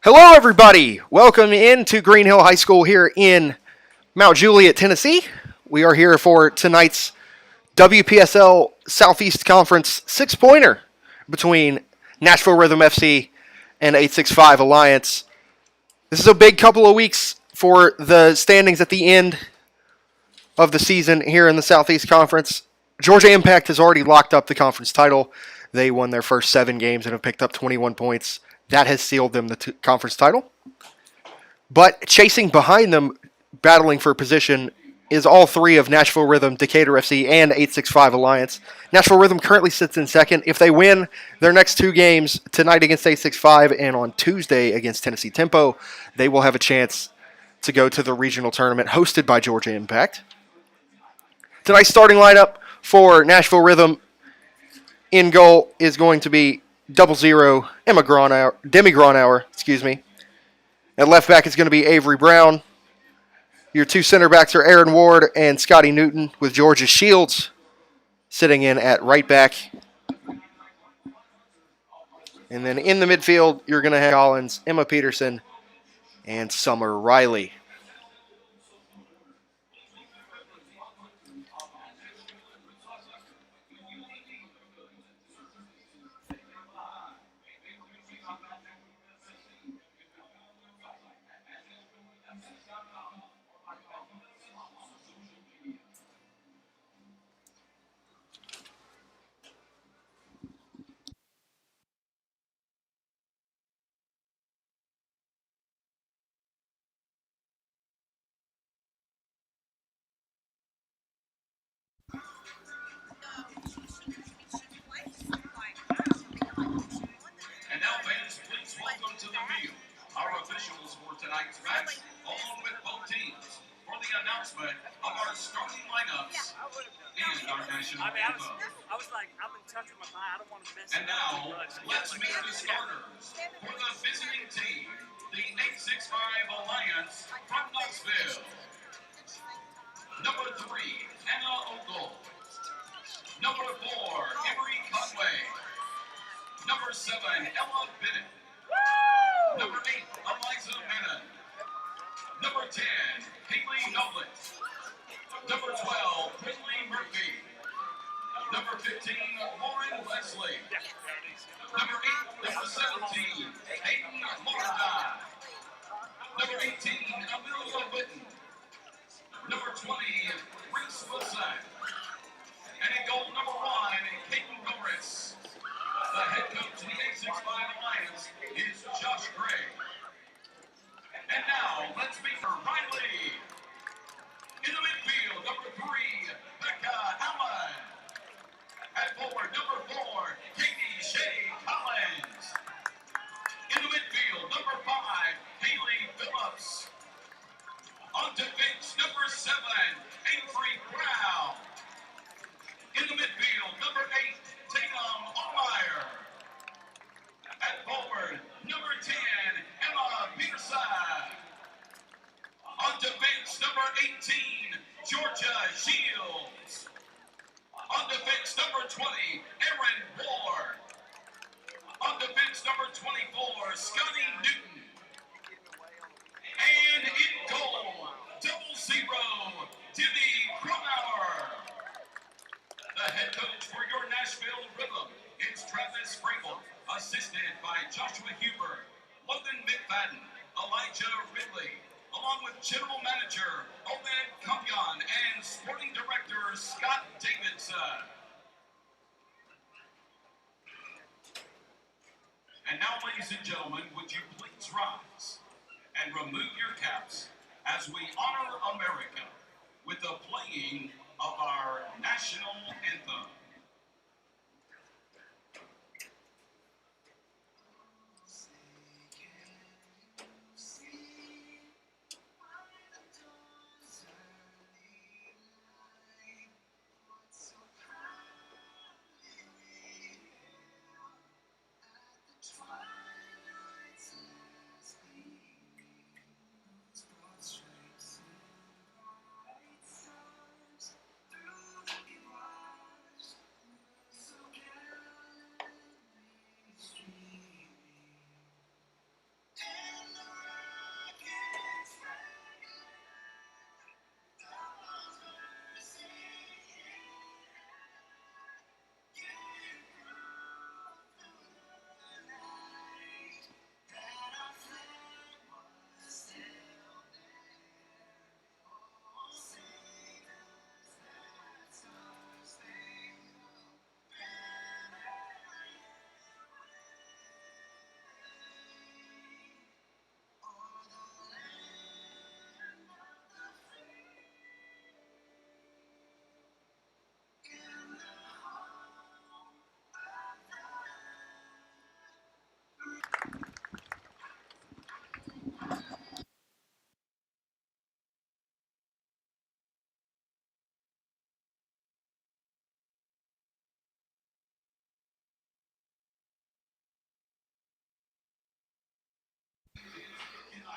Hello, everybody. Welcome into Green Hill High School here in Mount Juliet, Tennessee. We are here for tonight's WPSL Southeast Conference six-pointer between Nashville Rhythm FC and 865 Alliance. This is a big couple of weeks for the standings at the end of the season here in the Southeast Conference. Georgia Impact has already locked up the conference title. They won their first 7 games and have picked up 21 points. That has sealed them the conference title. But chasing behind them, battling for position, is all three of Nashville Rhythm, Decatur FC, and 865 Alliance. Nashville Rhythm currently sits in second. If they win their next 2 games, tonight against 865 and on Tuesday against Tennessee Tempo, they will have a chance to go to the regional tournament hosted by Georgia Impact. Tonight's starting lineup for Nashville Rhythm in goal is going to be 00 Demi Gronauer, At left back is going to be Avery Brown. Your 2 center backs are Aaron Ward and Scotty Newton, with Georgia Shields sitting in at right back. And then in the midfield, you're going to have Collins, Emma Peterson, and Summer Riley. And now, fans, please welcome to the field our officials for tonight's match, along with both teams, for the announcement of our starting lineups and our national anthem. I was like, I'm in touch with my mind. I don't want to miss it. And now, let's meet the starters for the visiting team, the 865 Alliance from Nashville. Number 3, Anna Ogle. Number 4, Emery Conway. Number 7, Ella Bennett. Number 8, Eliza Menon. Number 10, Haley Noblet. Number 12, Whitley Murphy. Number 15, Lauren Leslie. Number 8, number 17, Hayden Mordine. Number 18, Amelia Witten. Number 20, Reese Wilson. And in goal, number 1, Caden Norris. The head coach of the 865 Alliance is Josh Gray. And now, let's meet Riley. In the midfield, number 3, Becca Allen. At forward, number 4, Katie Shea Collins. In the midfield, number 5, Haley Phillips. On defense, number 7, Avery Brown. In the midfield, number 8, Tatum Allmeyer. At forward, number 10, Emma Peterson. On defense, number 18, Georgia Shields. On defense, number 20, Aaron Ward. On defense, number 24, Scotty Newton. And in goal, 00, Demi Gronauer. The head coach for your Nashville Rhythm is Travis Springle, assisted by Joshua Huber, Logan McFadden, Elijah Ridley, along with General Manager Obed Compion and Sporting Director Scott Davidson. And now, ladies and gentlemen, would you please rise and remove your caps as we honor America with the playing of our national anthem.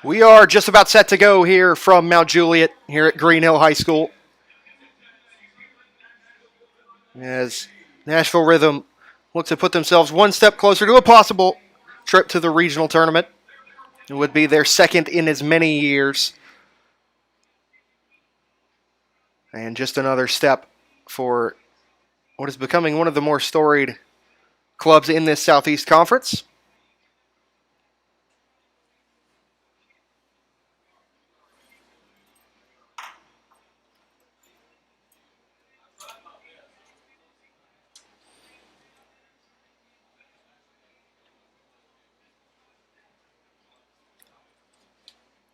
We are just about set to go here from Mount Juliet here at Green Hill High School. As Nashville Rhythm look to put themselves one step closer to a possible trip to the regional tournament. It would be their second in as many years. And just another step for what is becoming one of the more storied clubs in this Southeast Conference.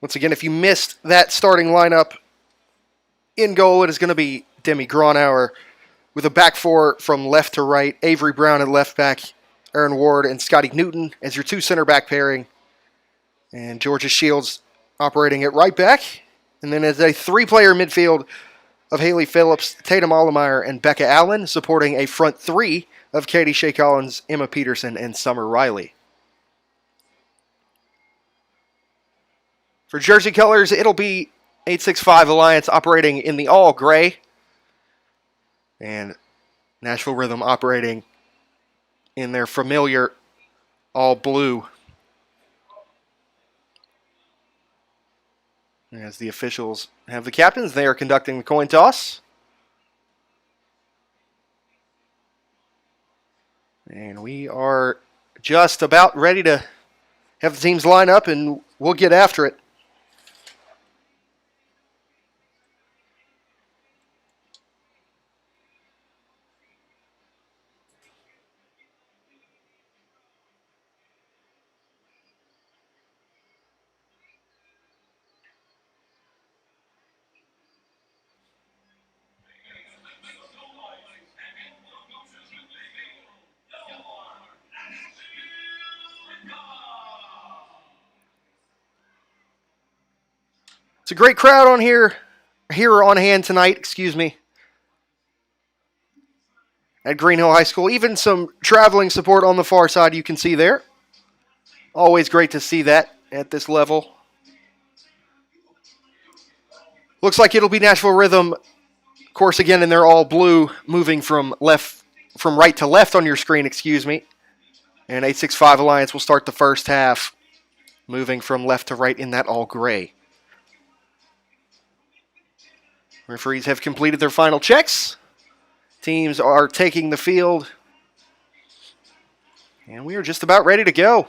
Once again, if you missed that starting lineup, in goal it is going to be Demi Gronauer with a back four from left to right. Avery Brown at left back, Aaron Ward and Scotty Newton as your two center back pairing. And Georgia Shields operating at right back. And then as a three-player midfield of Haley Phillips, Tatum Allemeyer, and Becca Allen, supporting a front three of Katie Shea Collins, Emma Peterson, and Summer Riley. For jersey colors, it'll be 865 Alliance operating in the all gray. And Nashville Rhythm operating in their familiar all blue. As the officials have the captains, they are conducting the coin toss. And we are just about ready to have the teams line up, and we'll get after it. It's a great crowd on here on hand tonight, at Green Hill High School. Even some traveling support on the far side you can see there. Always great to see that at this level. Looks like it'll be Nashville Rhythm, of course, again in their all blue, moving from right to left on your screen, And 865 Alliance will start the first half, moving from left to right in that all gray. Referees have completed their final checks. Teams are taking the field. And we are just about ready to go.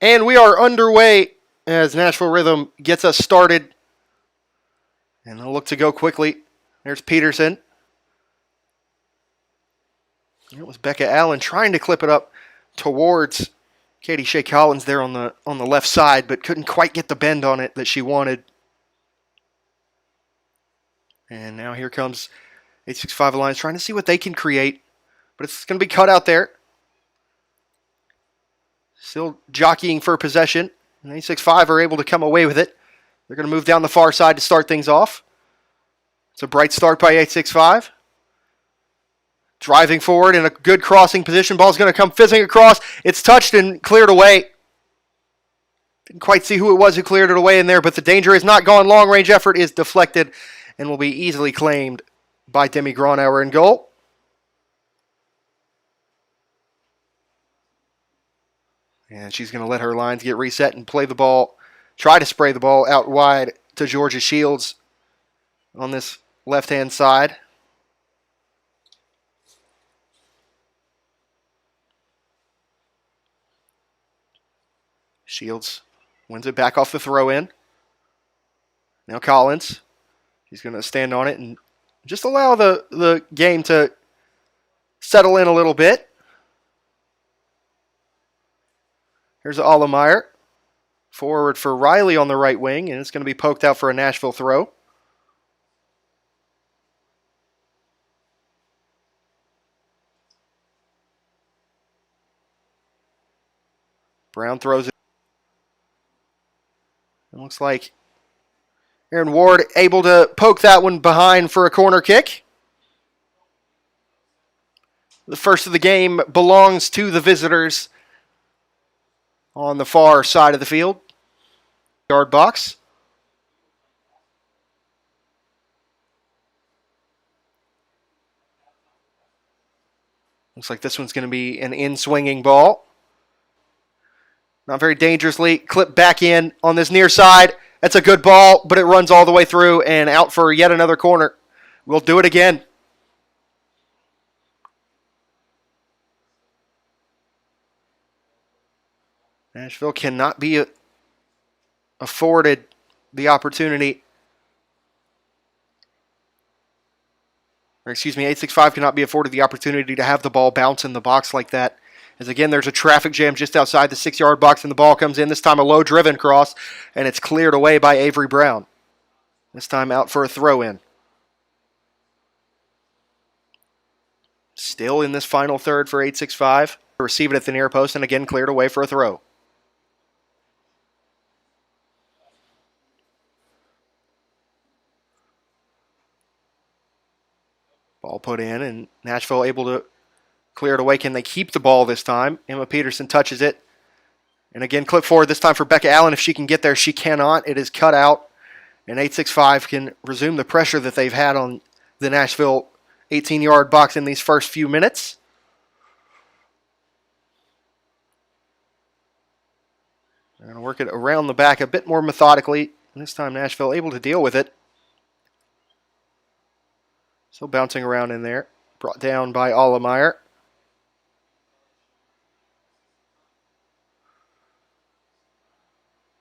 And we are underway as Nashville Rhythm gets us started. And they'll look to go quickly. There's Peterson. It was Becca Allen trying to clip it up towards Katie Shea Collins there on the left side, but couldn't quite get the bend on it that she wanted. And now here comes 865 Alliance trying to see what they can create. But it's going to be cut out there. Still jockeying for possession. And 865 are able to come away with it. They're going to move down the far side to start things off. It's a bright start by 865. Driving forward in a good crossing position. Ball's going to come fizzing across. It's touched and cleared away. Didn't quite see who it was who cleared it away in there, but the danger is not gone. Long range effort is deflected and will be easily claimed by Demi Gronauer in goal. And she's going to let her lines get reset and play the ball, try to spray the ball out wide to Georgia Shields on this left-hand side. Shields wins it back off the throw-in. Now Collins. He's going to stand on it and just allow the game to settle in a little bit. Here's Allemeyer. Forward for Riley on the right wing, and it's going to be poked out for a Nashville throw. Brown throws it. It looks like Aaron Ward able to poke that one behind for a corner kick. The first of the game belongs to the visitors on the far side of the field. Yard box. Looks like this one's going to be an in-swinging ball. Not very dangerously. Clipped back in on this near side. That's a good ball, but it runs all the way through and out for yet another corner. We'll do it again. Nashville cannot be afforded the opportunity. Or excuse me, 865 cannot be afforded the opportunity to have the ball bounce in the box like that. As again, there's a traffic jam just outside the 6-yard box and the ball comes in. This time a low-driven cross, and it's cleared away by Avery Brown. This time out for a throw-in. Still in this final third for 865. Receive it at the near post, and again cleared away for a throw. Ball put in, and Nashville able to clear it away. Can they keep the ball this time? Emma Peterson touches it. And again, clip forward this time for Becca Allen. If she can get there, she cannot. It is cut out. And 865 can resume the pressure that they've had on the Nashville 18-yard box in these first few minutes. They're going to work it around the back a bit more methodically. And this time Nashville able to deal with it. Still bouncing around in there. Brought down by Allemeyer.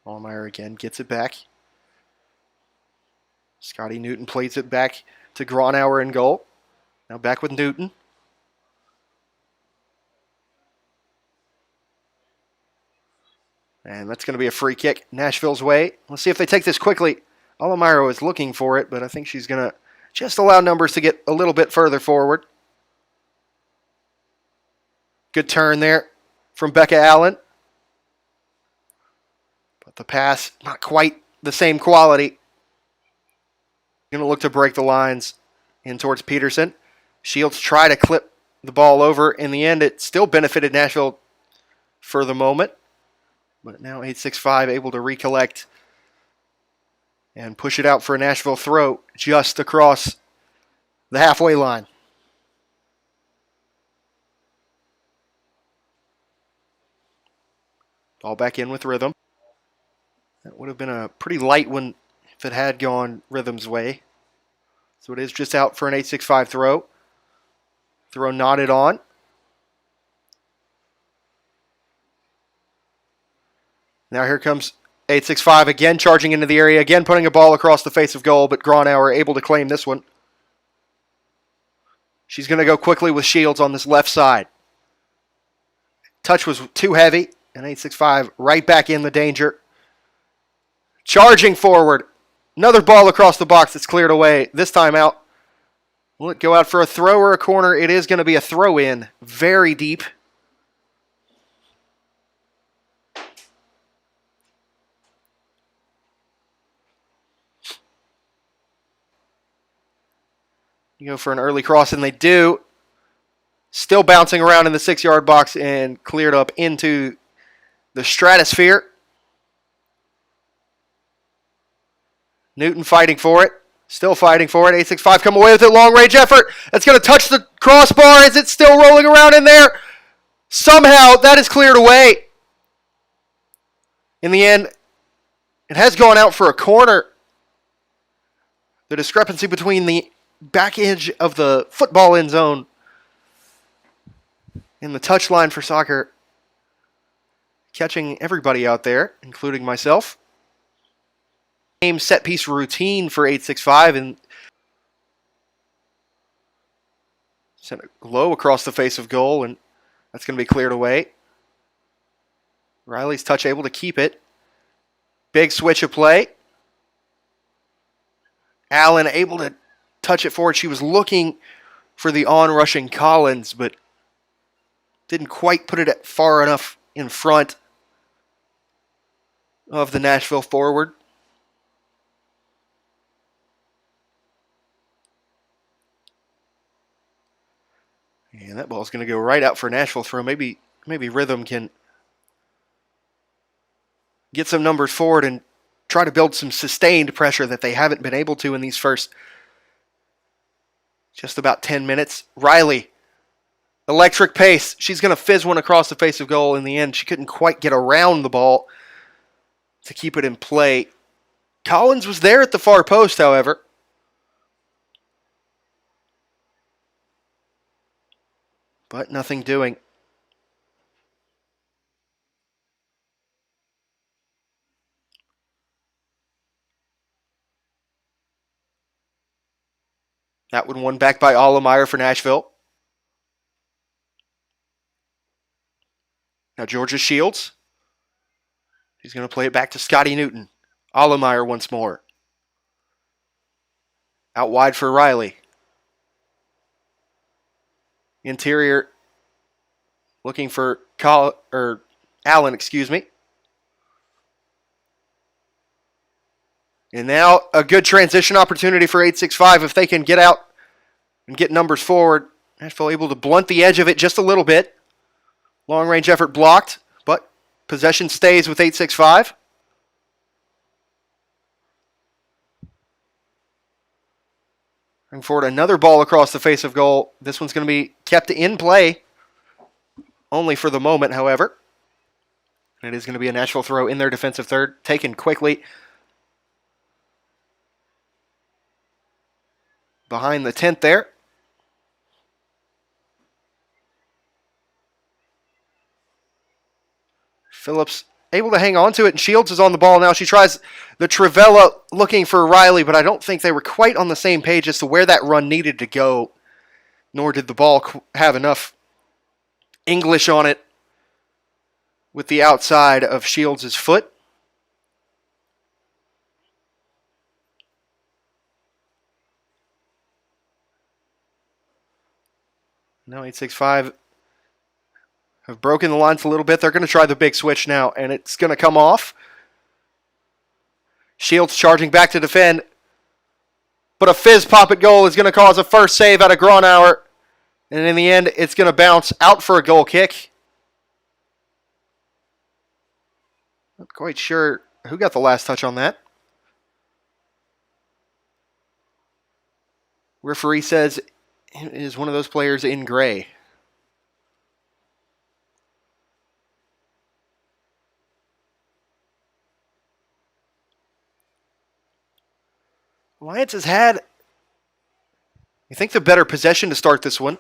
Allemeyer again gets it back. Scotty Newton plays it back to Gronauer in goal. Now back with Newton. And that's going to be a free kick Nashville's way. Let's see if they take this quickly. Allemeyer is looking for it, but I think she's going to just allow numbers to get a little bit further forward. Good turn there from Becca Allen. But the pass, not quite the same quality. Going to look to break the lines in towards Peterson. Shields try to clip the ball over. In the end, it still benefited Nashville for the moment. But now 865 able to recollect and push it out for a Nashville throw just across the halfway line. Ball back in with Rhythm. That would have been a pretty light one if it had gone Rhythm's way. So it is just out for an 865 throw. Throw knotted on. Now here comes 865 again, charging into the area, again putting a ball across the face of goal, but Gronauer able to claim this one. She's going to go quickly with Shields on this left side. Touch was too heavy, and 865 right back in the danger. Charging forward. Another ball across the box that's cleared away. This time out. Will it go out for a throw or a corner? It is going to be a throw in. Very deep. You go for an early cross, and they do. Still bouncing around in the 6-yard box and cleared up into the stratosphere. Newton fighting for it. Still fighting for it. 865 come away with it. Long range effort. That's going to touch the crossbar. Is it still rolling around in there? Somehow that is cleared away. In the end, it has gone out for a corner. The discrepancy between the back edge of the football end zone and the touchline for soccer catching everybody out there, including myself. Game set piece routine for 865 and sent it low across the face of goal, and that's going to be cleared away. Riley's touch able to keep it. Big switch of play. Allen able to touch it forward. She was looking for the on-rushing Collins, but didn't quite put it far enough in front of the Nashville forward. And that ball's going to go right out for a Nashville throw. Maybe Rhythm can get some numbers forward and try to build some sustained pressure that they haven't been able to in these first just about 10 minutes. Riley, electric pace. She's going to fizz one across the face of goal. In the end, she couldn't quite get around the ball to keep it in play. Collins was there at the far post, however. But nothing doing. That one won back by Allemeyer for Nashville. Now Georgia Shields. He's going to play it back to Scotty Newton. Allemeyer once more. Out wide for Riley. Interior looking for Allen, excuse me. And now a good transition opportunity for 865 if they can get out and get numbers forward. Nashville able to blunt the edge of it just a little bit. Long range effort blocked, but possession stays with 865. Bring forward another ball across the face of goal. This one's going to be kept in play. Only for the moment, however. It is going to be a Nashville throw in their defensive third. Taken quickly. Behind the 10th there. Phillips able to hang on to it, and Shields is on the ball now. She tries the Trivella looking for Riley, but I don't think they were quite on the same page as to where that run needed to go, nor did the ball have enough English on it with the outside of Shields' foot. Now 865 have broken the lines a little bit. They're going to try the big switch now, and it's going to come off. Shields charging back to defend. But a fizz pop at goal is going to cause a first save out of Gronauer. And in the end, it's going to bounce out for a goal kick. Not quite sure who got the last touch on that. Referee says it is one of those players in gray. Alliance has had, I think, the better possession to start this one.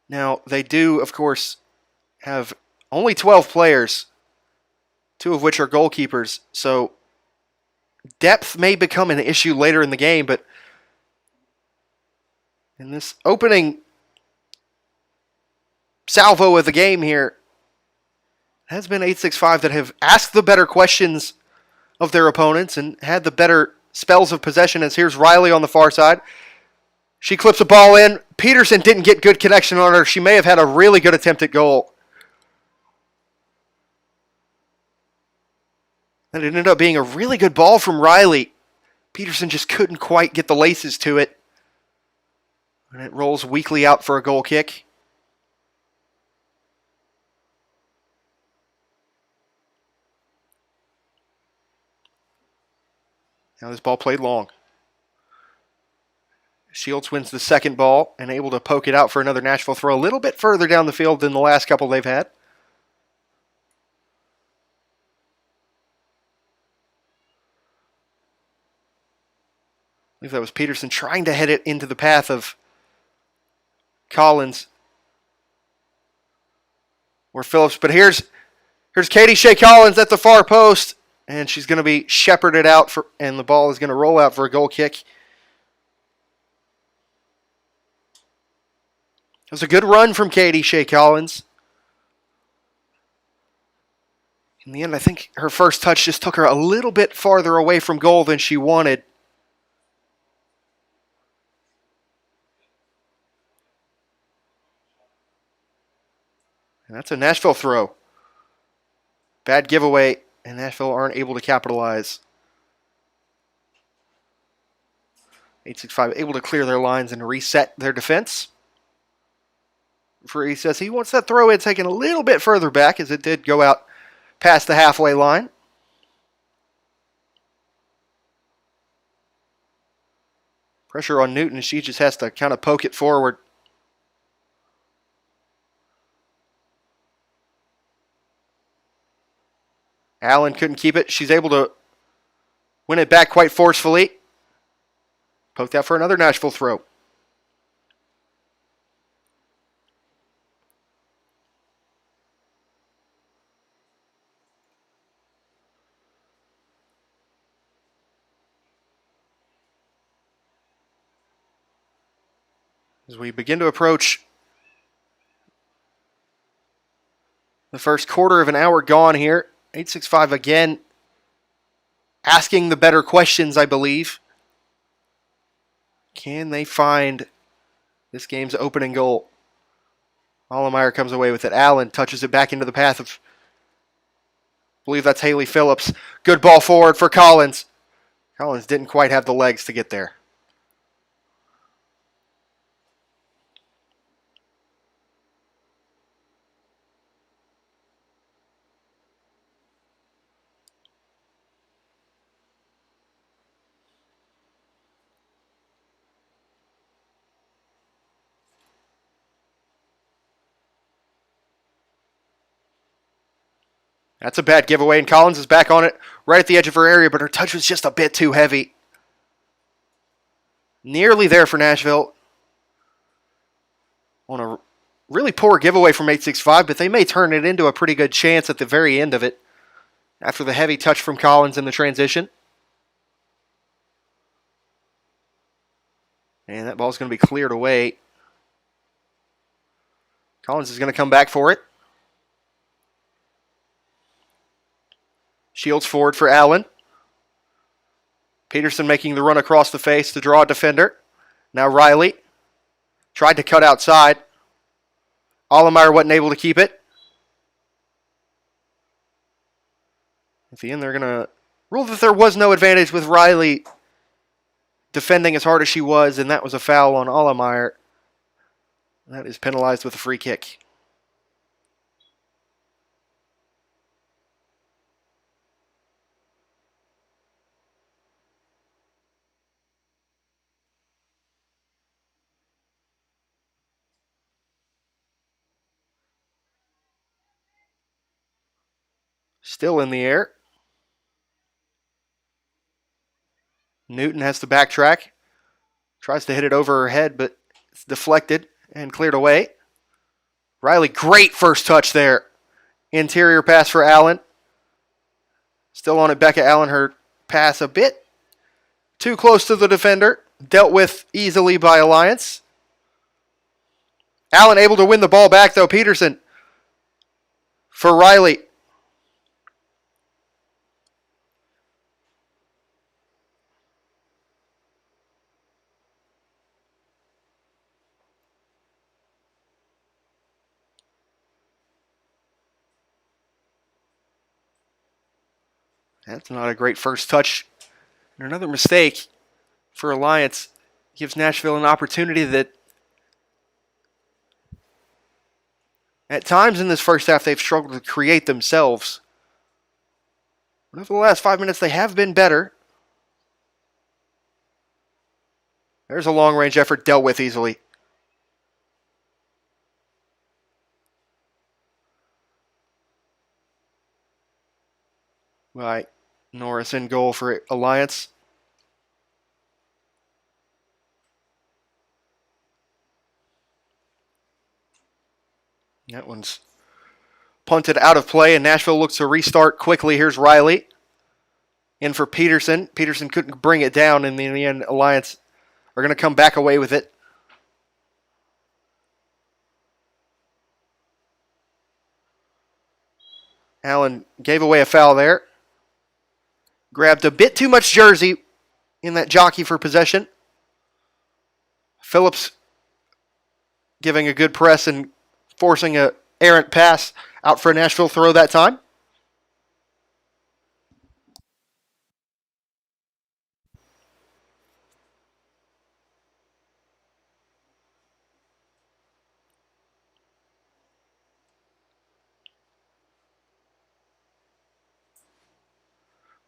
Now, they do, of course, have only 12 players, 2 of which are goalkeepers. So depth may become an issue later in the game, but in this opening salvo of the game here, it has been 865 that have asked the better questions of their opponents and had the better spells of possession. As here's Riley on the far side. She clips a ball in. Peterson didn't get good connection on her. She may have had a really good attempt at goal. And it ended up being a really good ball from Riley. Peterson just couldn't quite get the laces to it. And it rolls weakly out for a goal kick. Now this ball played long. Shields wins the second ball and able to poke it out for another Nashville throw a little bit further down the field than the last couple they've had. I believe that was Peterson trying to head it into the path of Collins or Phillips. But here's Katie Shea Collins at the far post, and she's going to be shepherded out, and the ball is going to roll out for a goal kick. It was a good run from Katie Shea Collins. In the end, I think her first touch just took her a little bit farther away from goal than she wanted. And that's a Nashville throw. Bad giveaway and Nashville aren't able to capitalize. 865 able to clear their lines and reset their defense. Referee says he wants that throw in taken a little bit further back as it did go out past the halfway line. Pressure on Newton. She just has to kind of poke it forward. Allen couldn't keep it. She's able to win it back quite forcefully. Poked out for another Nashville throw. As we begin to approach the first quarter of an hour gone here, 865 again asking the better questions, I believe. Can they find this game's opening goal? Allemeyer comes away with it. Allen touches it back into the path of, I believe that's Haley Phillips. Good ball forward for Collins. Collins didn't quite have the legs to get there. That's a bad giveaway, and Collins is back on it right at the edge of her area, but her touch was just a bit too heavy. Nearly there for Nashville. On a really poor giveaway from 865, but they may turn it into a pretty good chance at the very end of it after the heavy touch from Collins in the transition. And that ball's going to be cleared away. Collins is going to come back for it. Shields forward for Allen. Peterson making the run across the face to draw a defender. Now Riley tried to cut outside. Allemeyer wasn't able to keep it. At the end, they're going to rule that there was no advantage with Riley defending as hard as she was, and that was a foul on Allemeyer. That is penalized with a free kick. Still in the air. Newton has to backtrack. Tries to hit it over her head, but it's deflected and cleared away. Riley, great first touch there. Interior pass for Allen. Still on it, Becca Allen. Her pass a bit too close to the defender. Dealt with easily by Alliance. Allen able to win the ball back, though. Peterson for Riley. That's not a great first touch. And another mistake for Alliance gives Nashville an opportunity that at times in this first half they've struggled to create themselves. But over the last 5 minutes they have been better. There's a long-range effort dealt with easily. Right. Norris in goal for Alliance. That one's punted out of play, and Nashville looks to restart quickly. Here's Riley in for Peterson. Peterson couldn't bring it down, and in the end, Alliance are going to come back away with it. Allen gave away a foul there. Grabbed a bit too much jersey in that jockey for possession. Phillips giving a good press and forcing an errant pass out for a Nashville throw that time.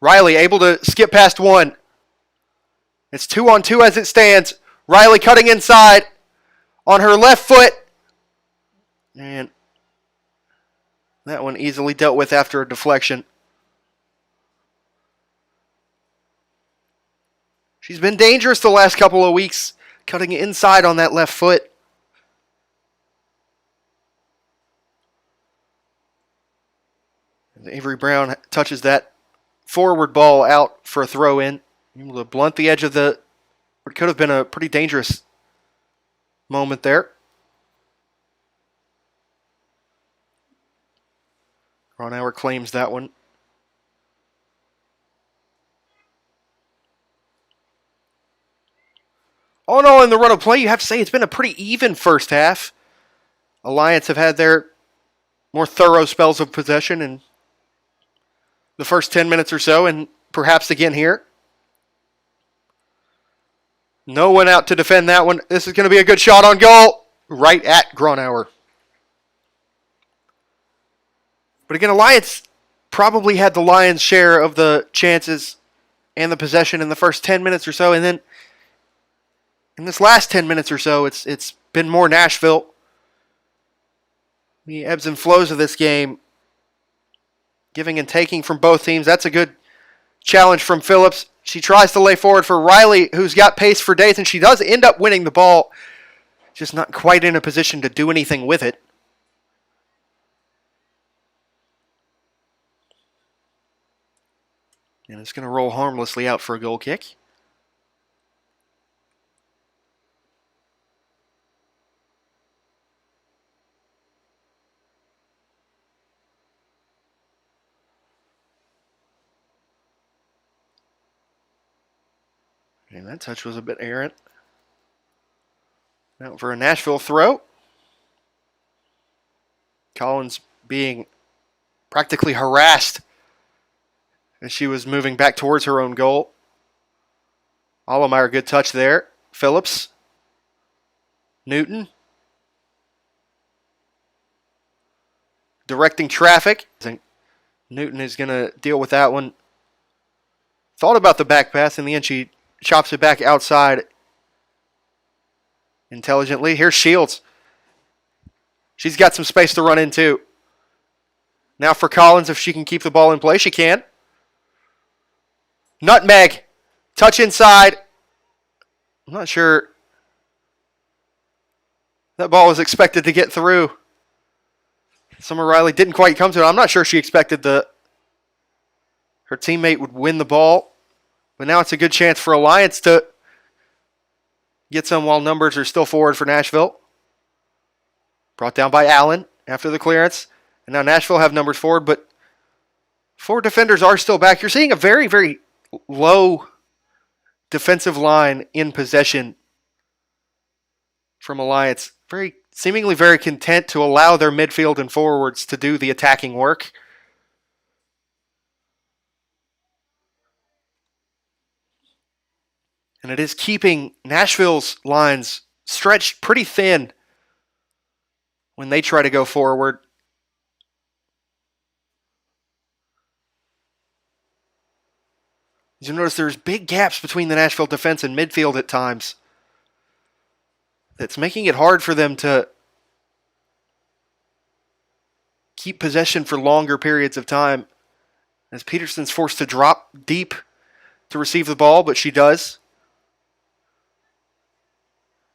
Riley able to skip past one. It's 2-on-2 as it stands. Riley cutting inside on her left foot. And that one easily dealt with after a deflection. She's been dangerous the last couple of weeks, cutting inside on that left foot. And Avery Brown touches that forward ball out for a throw in. Able to blunt the edge of what could have been a pretty dangerous moment there. Gronauer claims that one. All in all, in the run of play, you have to say it's been a pretty even first half. Alliance have had their more thorough spells of possession in the first 10 minutes or so, and perhaps again here. No one out to defend that one. This is going to be a good shot on goal. Right at Gronauer. But again, Alliance probably had the lion's share of the chances and the possession in the first 10 minutes or so, and then in this last 10 minutes or so, it's been more Nashville. The ebbs and flows of this game, giving and taking from both teams. That's a good challenge from Phillips. She tries to lay forward for Riley, who's got pace for days, and she does end up winning the ball, just not quite in a position to do anything with it. And it's going to roll harmlessly out for a goal kick. And that touch was a bit errant. Out for a Nashville throw. Collins being practically harassed as she was moving back towards her own goal. Allemeyer, good touch there. Phillips. Newton. Directing traffic. Newton is going to deal with that one. Thought about the back pass. In the end, she chops it back outside intelligently. Here's Shields. She's got some space to run into. Now for Collins, if she can keep the ball in play, she can. Nutmeg. Touch inside. I'm not sure that ball was expected to get through. Summer Riley didn't quite come to it. I'm not sure she expected her teammate would win the ball. But now it's a good chance for Alliance to get some while numbers are still forward for Nashville. Brought down by Allen after the clearance. And now Nashville have numbers forward, but 4 defenders are still back. You're seeing a very, very low defensive line in possession from Alliance. Seemingly very content to allow their midfield and forwards to do the attacking work. And it is keeping Nashville's lines stretched pretty thin when they try to go forward. As you notice, there's big gaps between the Nashville defense and midfield at times. That's making it hard for them to keep possession for longer periods of time. As Peterson's forced to drop deep to receive the ball, but she does.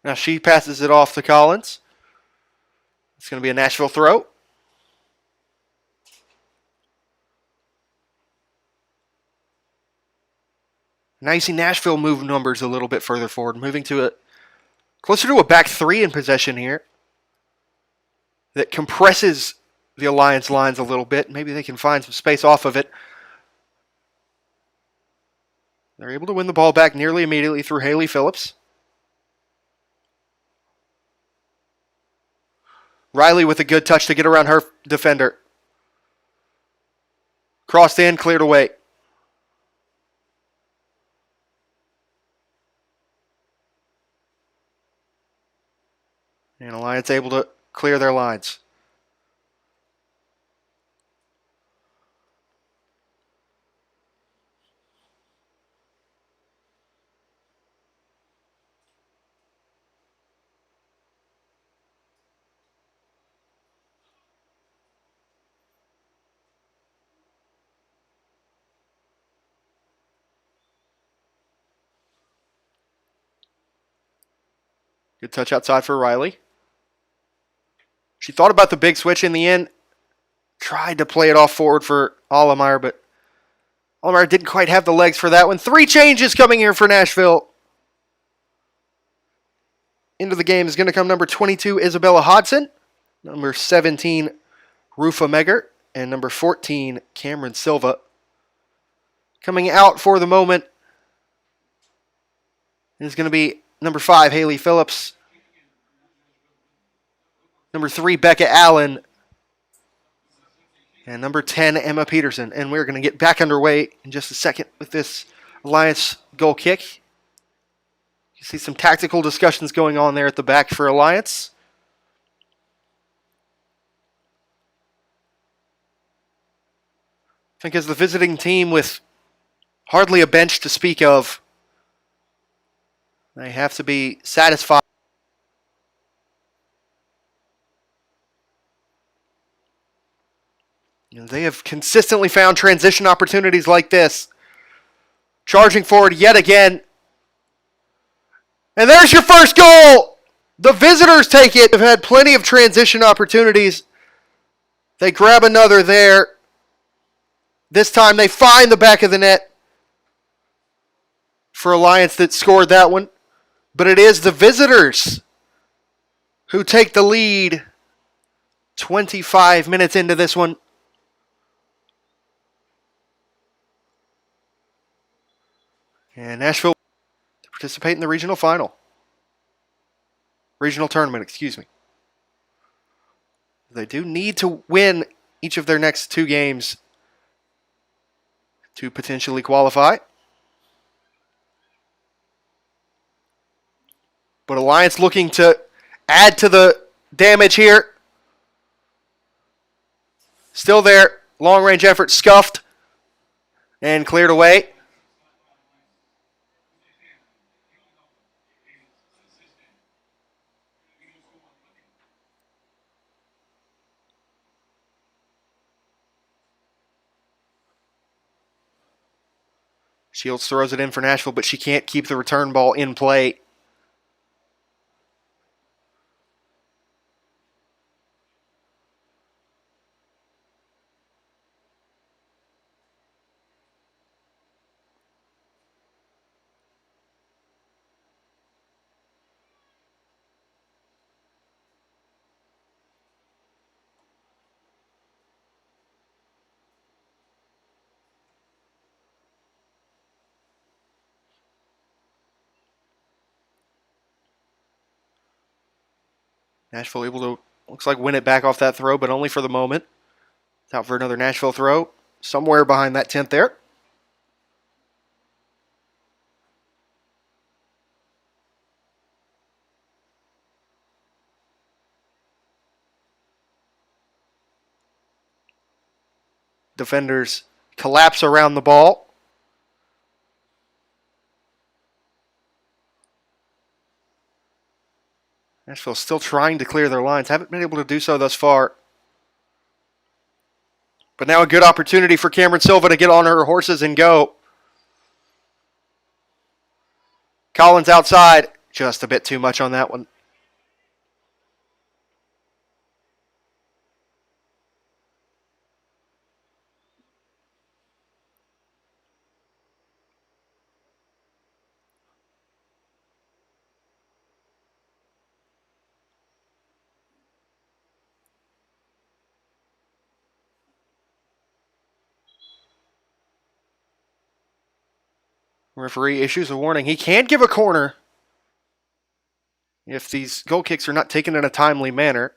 Now she passes it off to Collins. It's going to be a Nashville throw. Now you see Nashville move numbers a little bit further forward, moving to closer to a back 3 in possession here. That compresses the Alliance lines a little bit. Maybe they can find some space off of it. They're able to win the ball back nearly immediately through Haley Phillips. Riley with a good touch to get around her defender. Crossed in, cleared away. And Alliance able to clear their lines. Good touch outside for Riley. She thought about the big switch in the end. Tried to play it off forward for Allemeyer, but Allemeyer didn't quite have the legs for that one. 3 changes coming here for Nashville. Into the game is going to come number 22, Isabella Hodson. Number 17, Rufa Megger. And number 14, Cameron Silva. Coming out for the moment is going to be number 5, Haley Phillips. Number 3, Becca Allen. And number 10, Emma Peterson. And we're going to get back underway in just a second with this Alliance goal kick. You see some tactical discussions going on there at the back for Alliance. I think as the visiting team with hardly a bench to speak of, they have to be satisfied. And they have consistently found transition opportunities like this. Charging forward yet again. And there's your first goal! The visitors take it. They've had plenty of transition opportunities. They grab another there. This time they find the back of the net for Alliance that scored that one. But it is the visitors who take the lead 25 minutes into this one. And Nashville to participate in the regional final. Regional tournament, excuse me. They do need to win each of their next 2 games to potentially qualify. But Alliance looking to add to the damage here. Still there. Long range effort scuffed and cleared away. Shields throws it in for Nashville, but she can't keep the return ball in play. Nashville able to, looks like, win it back off that throw, but only for the moment. It's out for another Nashville throw. Somewhere behind that tent there. Defenders collapse around the ball. Nashville still trying to clear their lines. Haven't been able to do so thus far. But now a good opportunity for Cameron Silva to get on her horses and go. Collins outside. Just a bit too much on that one. Referee issues a warning. He can give a corner if these goal kicks are not taken in a timely manner.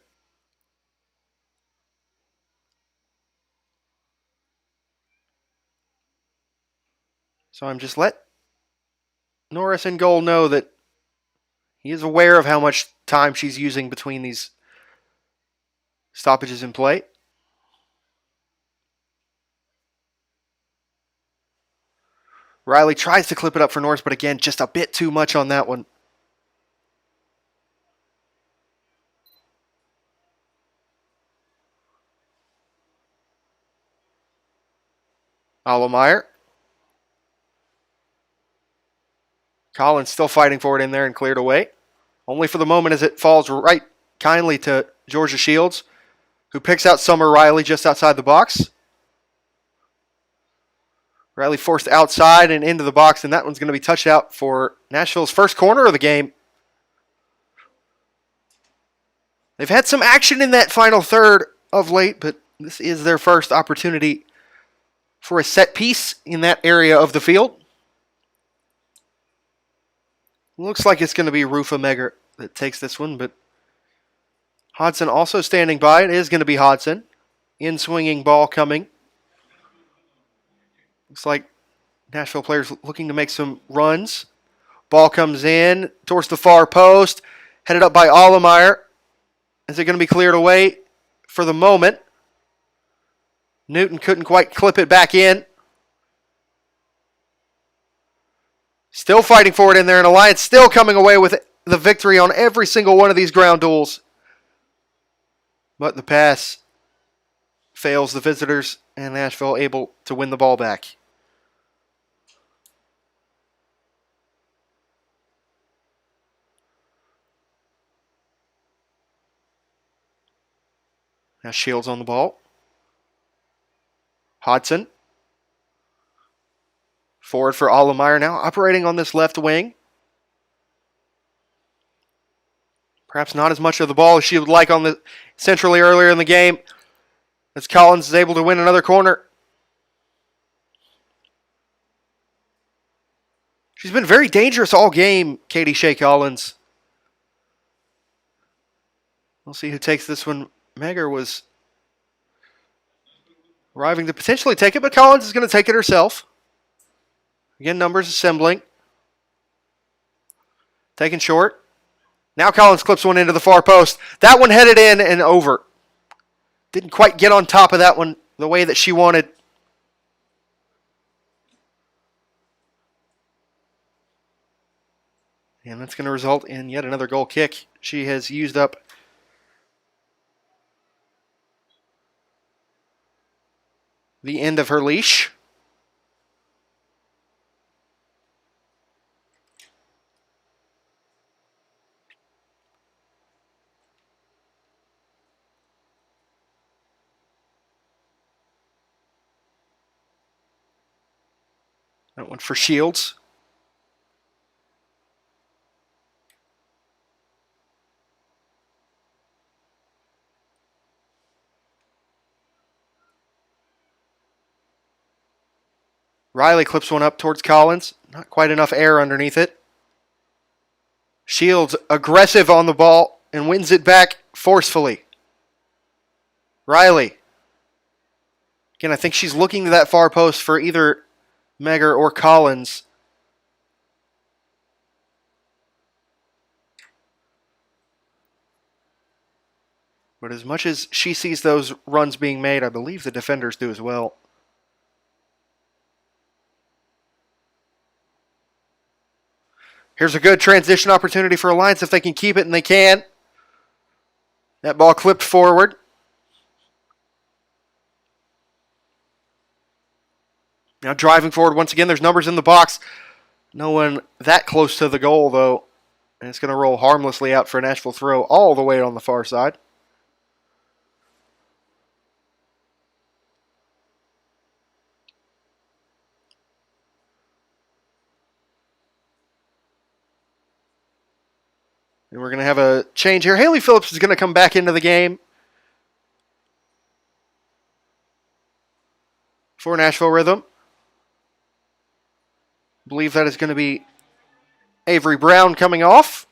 So I'm just let Norris in goal know that he is aware of how much time she's using between these stoppages in play. Riley tries to clip it up for Norris, but again, just a bit too much on that one. Allemeyer. Collins still fighting for it in there and cleared away. only for the moment as it falls right kindly to Georgia Shields, who picks out Summer Riley just outside the box. Riley forced outside and into the box, and that one's going to be touched out for Nashville's first corner of the game. They've had some action in that final third of late, but this is their first opportunity for a set piece in that area of the field. Looks like it's going to be Rufa Megger that takes this one, but Hodson also standing by. It is going to be Hodson. In swinging ball coming. Looks like Nashville players looking to make some runs. Ball comes in towards the far post. Headed up by Allemeyer. Is it going to be cleared away for the moment? Newton couldn't quite clip it back in. Still fighting for it in there, and Alliance still coming away with the victory on every single one of these ground duels. But the pass fails the visitors, and Nashville able to win the ball back. Now Shields on the ball. Hodson. Forward for Allemeyer now, operating on this left wing. Perhaps not as much of the ball as she would like on the centrally earlier in the game, as Collins is able to win another corner. She's been very dangerous all game, Katie Shea Collins. We'll see who takes this one. Megger was arriving to potentially take it, but Collins is going to take it herself. Again, numbers assembling. Taken short. Now Collins clips one into the far post. That one headed in and over. Didn't quite get on top of that one the way that she wanted. And that's going to result in yet another goal kick. She has used up the end of her leash. That one for Shields. Riley clips one up towards Collins. Not quite enough air underneath it. Shields aggressive on the ball and wins it back forcefully. Riley. Again, I think she's looking to that far post for either Megger or Collins. But as much as she sees those runs being made, I believe the defenders do as well. Here's a good transition opportunity for Alliance if they can keep it, and they can. That ball clipped forward. Now driving forward once again. There's numbers in the box. No one that close to the goal, though. And it's going to roll harmlessly out for a Nashville throw all the way on the far side. And we're going to have a change here. Haley Phillips is going to come back into the game for Nashville Rhythm. I believe that is going to be Avery Brown coming off.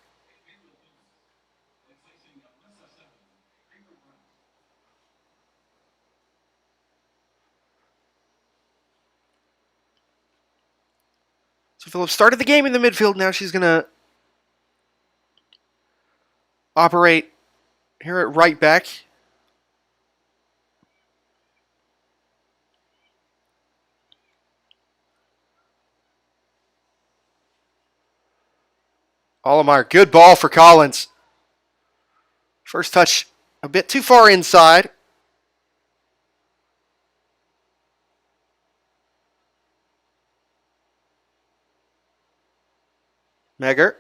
So Phillips started the game in the midfield. Now she's going to operate here at right back. Allemeyer, good ball for Collins. First touch a bit too far inside. Megger.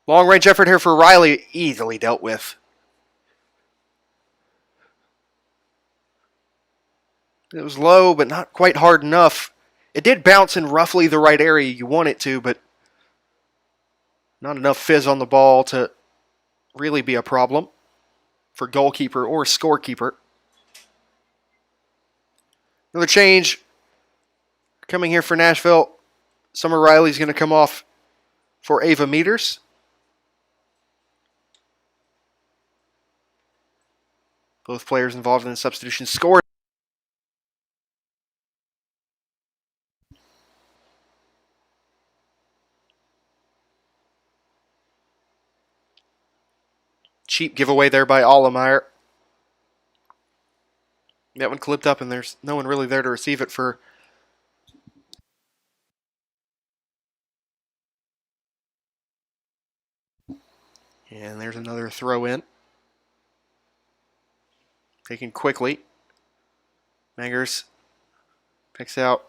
Long range effort here for Riley. Easily dealt with. It was low, but not quite hard enough. It did bounce in roughly the right area you want it to, but not enough fizz on the ball to really be a problem for goalkeeper or scorekeeper. Another change coming here for Nashville. Summer Riley's going to come off for Ava Meters. Both players involved in the substitution scored. Cheap giveaway there by Allemeyer. That one clipped up, and there's no one really there to receive it for. And there's another throw in. Taken quickly. Mangers picks out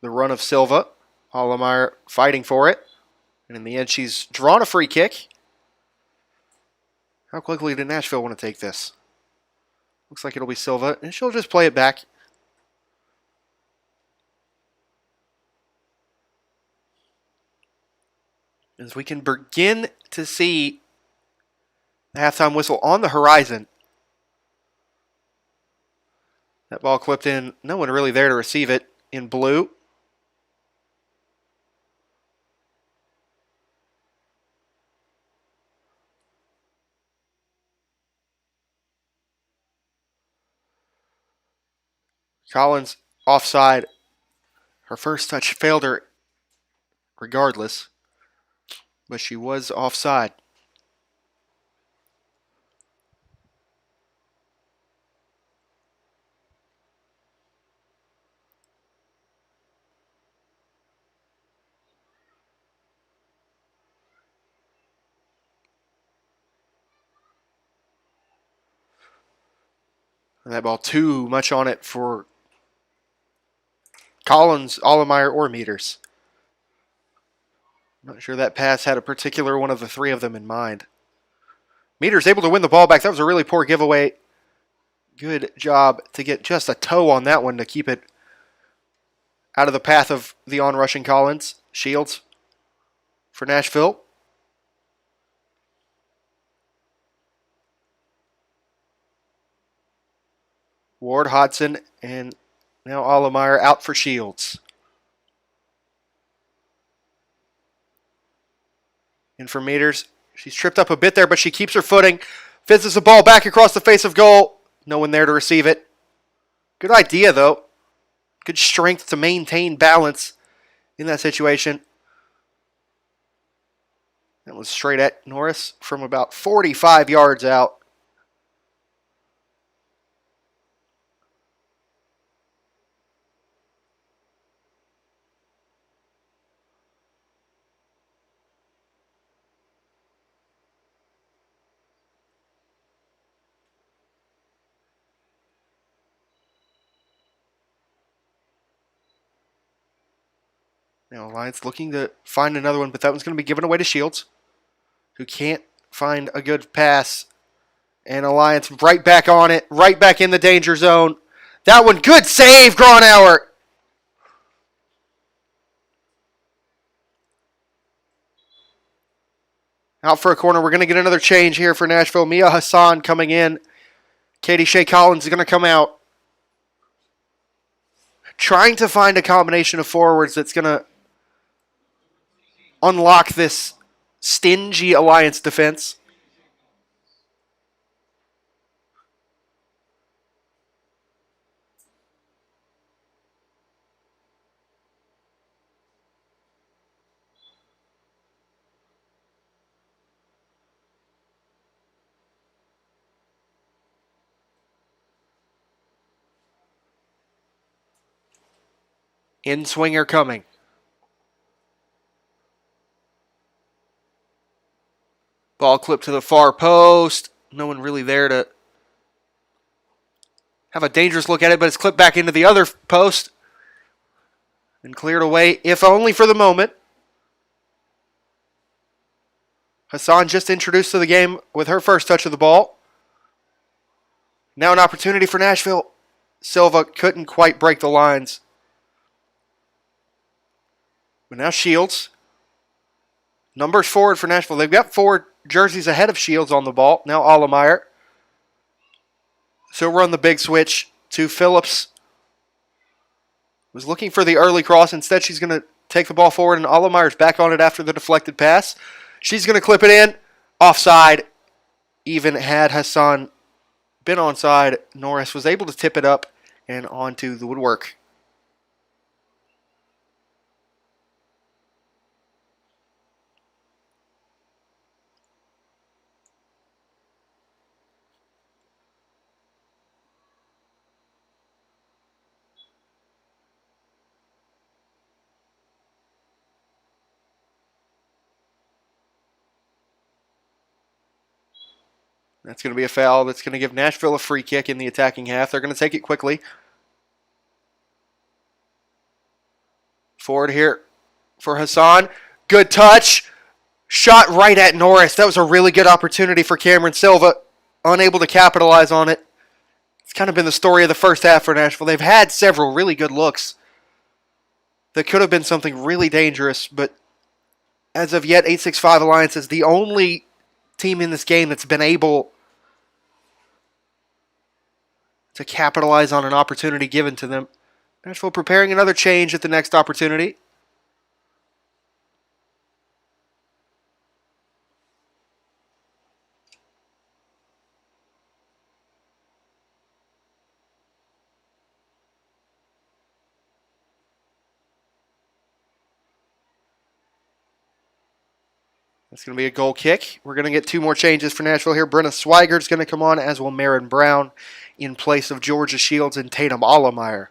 the run of Silva. Allemeyer fighting for it. And in the end, she's drawn a free kick. How quickly did Nashville want to take this? Looks like it'll be Silva, and she'll just play it back. As we can begin to see the halftime whistle on the horizon. That ball clipped in. No one really there to receive it in blue. Collins offside. Her first touch failed her regardless, but she was offside. And that ball too much on it for Collins, Allemeyer, or Meters. Not sure that pass had a particular one of the three of them in mind. Meters able to win the ball back. That was a really poor giveaway. Good job to get just a toe on that one to keep it out of the path of the onrushing Collins. Shields for Nashville. Ward, Hodson, and now Allemeyer out for Shields. In for Meters. She's tripped up a bit there, but she keeps her footing. Fizzes the ball back across the face of goal. No one there to receive it. Good idea, though. Good strength to maintain balance in that situation. That was straight at Norris from about 45 yards out. Now Alliance looking to find another one, but that one's going to be given away to Shields, who can't find a good pass. And Alliance right back on it, right back in the danger zone. That one, good save, Gronauer. Out for a corner. We're going to get another change here for Nashville. Mia Hassan coming in. Katie Shea Collins is going to come out. Trying to find a combination of forwards that's going to unlock this stingy Alliance defense. In swinger coming. Ball clipped to the far post. No one really there to have a dangerous look at it, but it's clipped back into the other post and cleared away, if only for the moment. Hassan just introduced to the game with her first touch of the ball. Now an opportunity for Nashville. Silva couldn't quite break the lines. But now Shields. Numbers forward for Nashville. They've got 4 jerseys ahead of Shields on the ball. Now Allemeyer. So run the big switch to Phillips. Was looking for the early cross. Instead, she's going to take the ball forward, and Allemeyer's back on it after the deflected pass. She's going to clip it in. Offside. Even had Hassan been onside, Norris was able to tip it up and onto the woodwork. That's going to be a foul. That's going to give Nashville a free kick in the attacking half. They're going to take it quickly. Forward here for Hassan. Good touch. Shot right at Norris. That was a really good opportunity for Cameron Silva. Unable to capitalize on it. It's kind of been the story of the first half for Nashville. They've had several really good looks that could have been something really dangerous, but as of yet, 865 Alliance is the only team in this game that's been able to capitalize on an opportunity given to them. Nashville preparing another change at the next opportunity. That's going to be a goal kick. We're going to get 2 more changes for Nashville here. Brenna Swigert's going to come on, as will Marin Brown, in place of Georgia Shields and Tatum Allemeyer.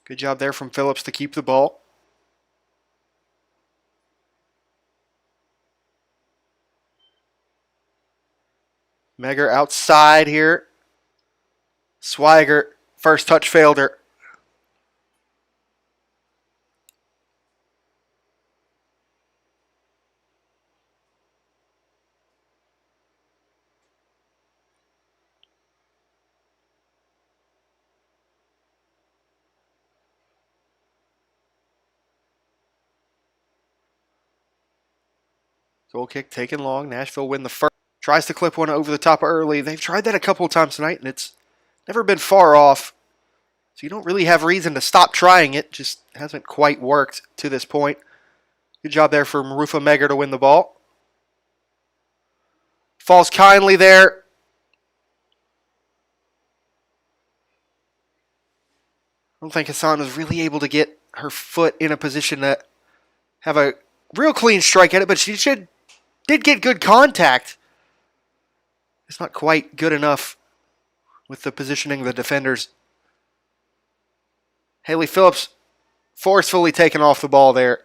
Good job there from Phillips to keep the ball. Megger outside here. Swigert, first touch failed her. Goal kick taken long. Nashville win the first. Tries to clip one over the top early. They've tried that a couple of times tonight, and it's never been far off. So you don't really have reason to stop trying it. Just hasn't quite worked to this point. Good job there for Marufa Megger to win the ball. Falls kindly there. I don't think Hassan was really able to get her foot in a position to have a real clean strike at it, but she did get good contact. It's not quite good enough with the positioning of the defenders. Haley Phillips forcefully taken off the ball there.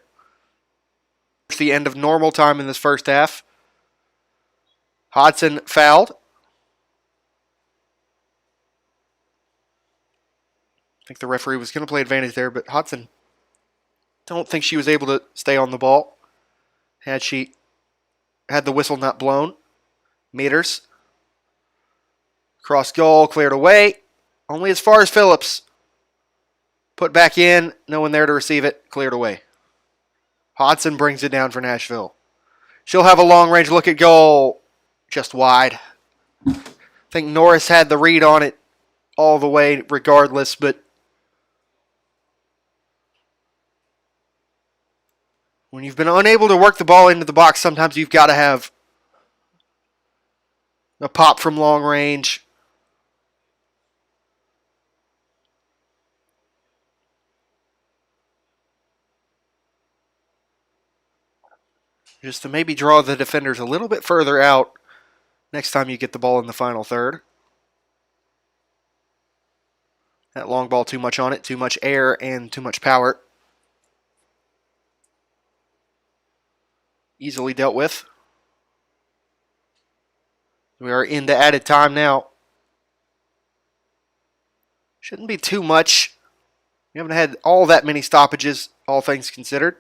It's the end of normal time in this first half. Hodson fouled. I think the referee was going to play advantage there, but Hodson, don't think she was able to stay on the ball. Had the whistle not blown. Meters. Cross goal, cleared away. Only as far as Phillips. Put back in, no one there to receive it, cleared away. Hodson brings it down for Nashville. She'll have a long-range look at goal. Just wide. I think Norris had the read on it all the way regardless, but when you've been unable to work the ball into the box, sometimes you've got to have a pop from long range. just to maybe draw the defenders a little bit further out next time you get the ball in the final third. That long ball, too much on it, too much air, and too much power. Easily dealt with. We are into added time now. Shouldn't be too much. We haven't had all that many stoppages, all things considered.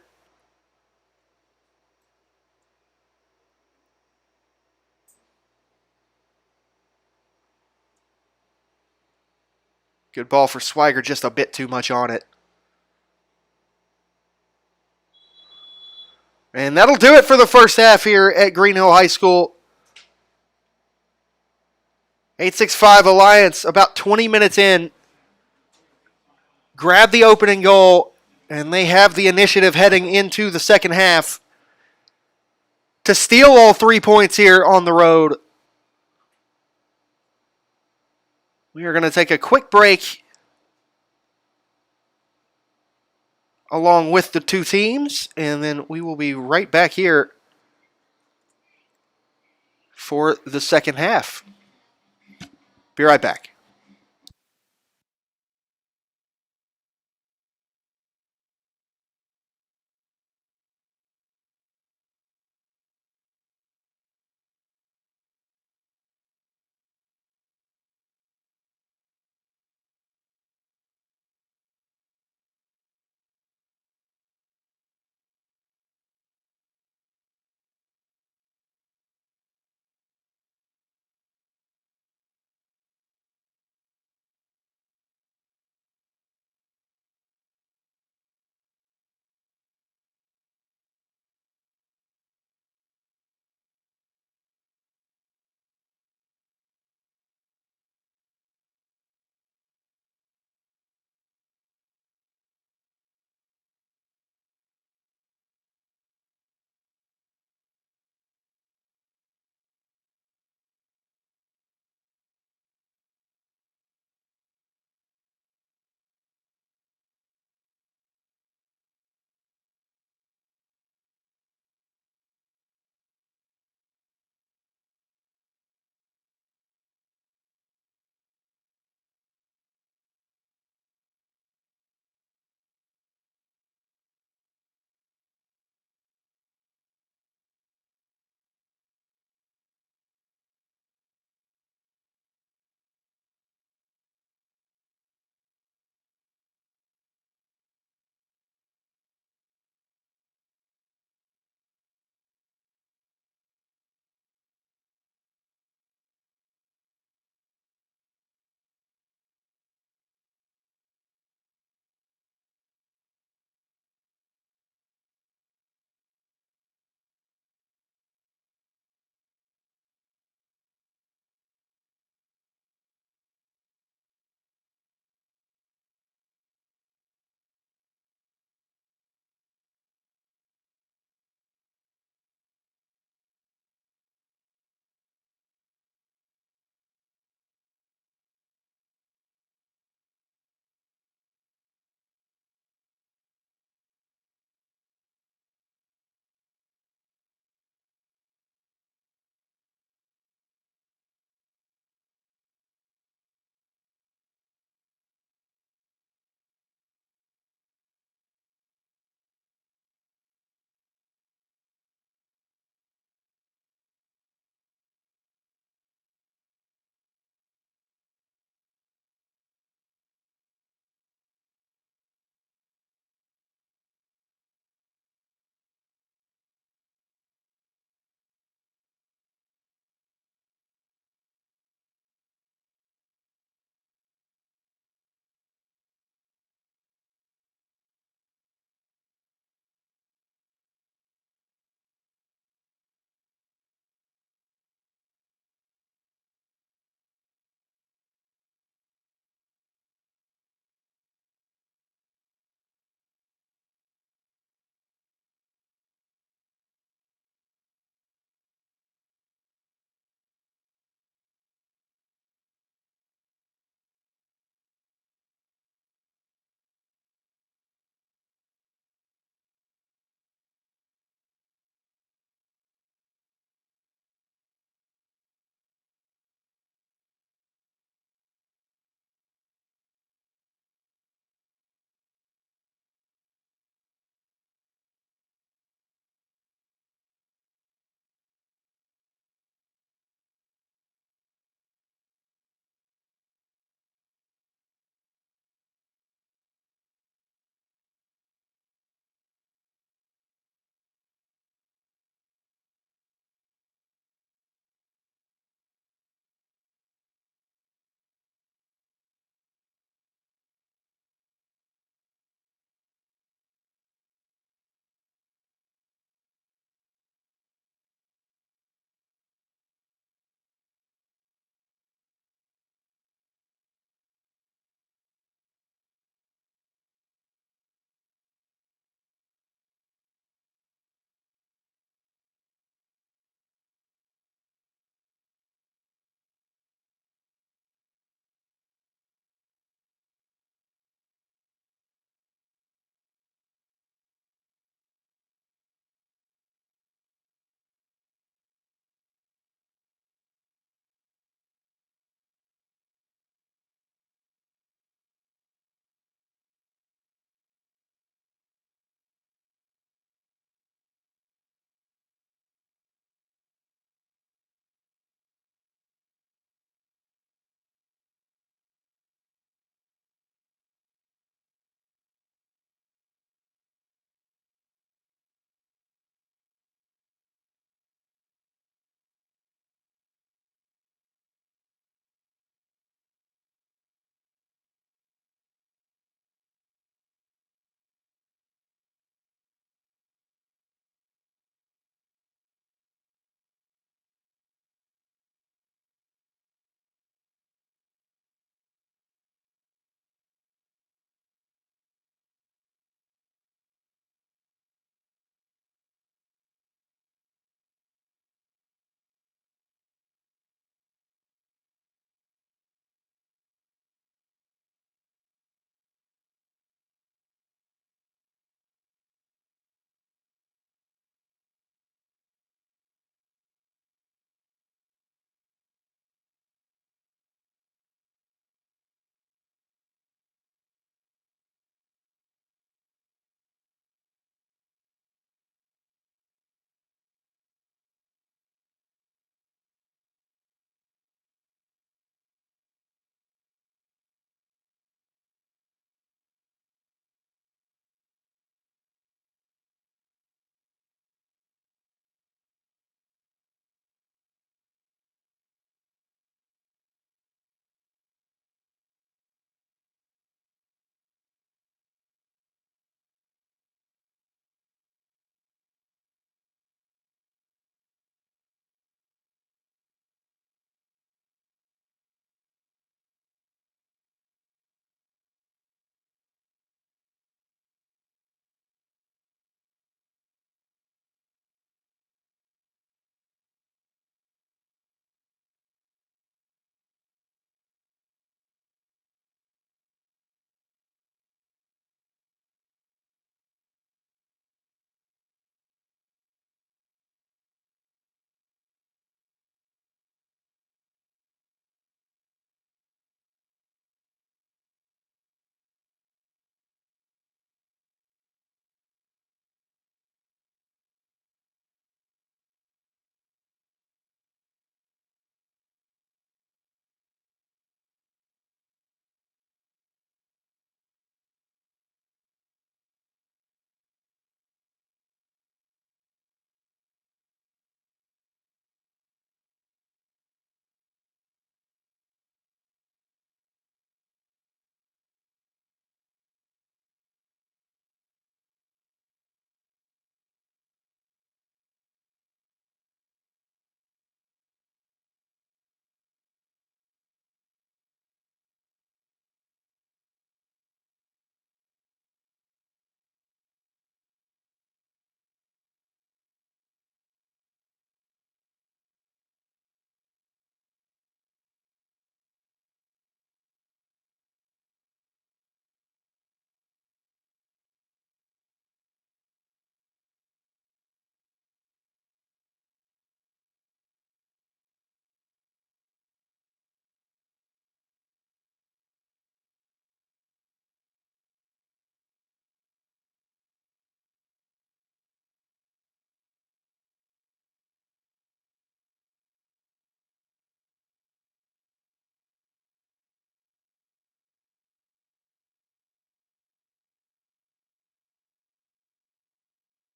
Good ball for Swigert, just a bit too much on it. And that'll do it for the first half here at Green Hill High School. 865 Alliance, about 20 minutes in, grab the opening goal, and they have the initiative heading into the second half to steal all 3 points here on the road. We are going to take a quick break along with the two teams, and then we will be right back here for the second half. Be right back.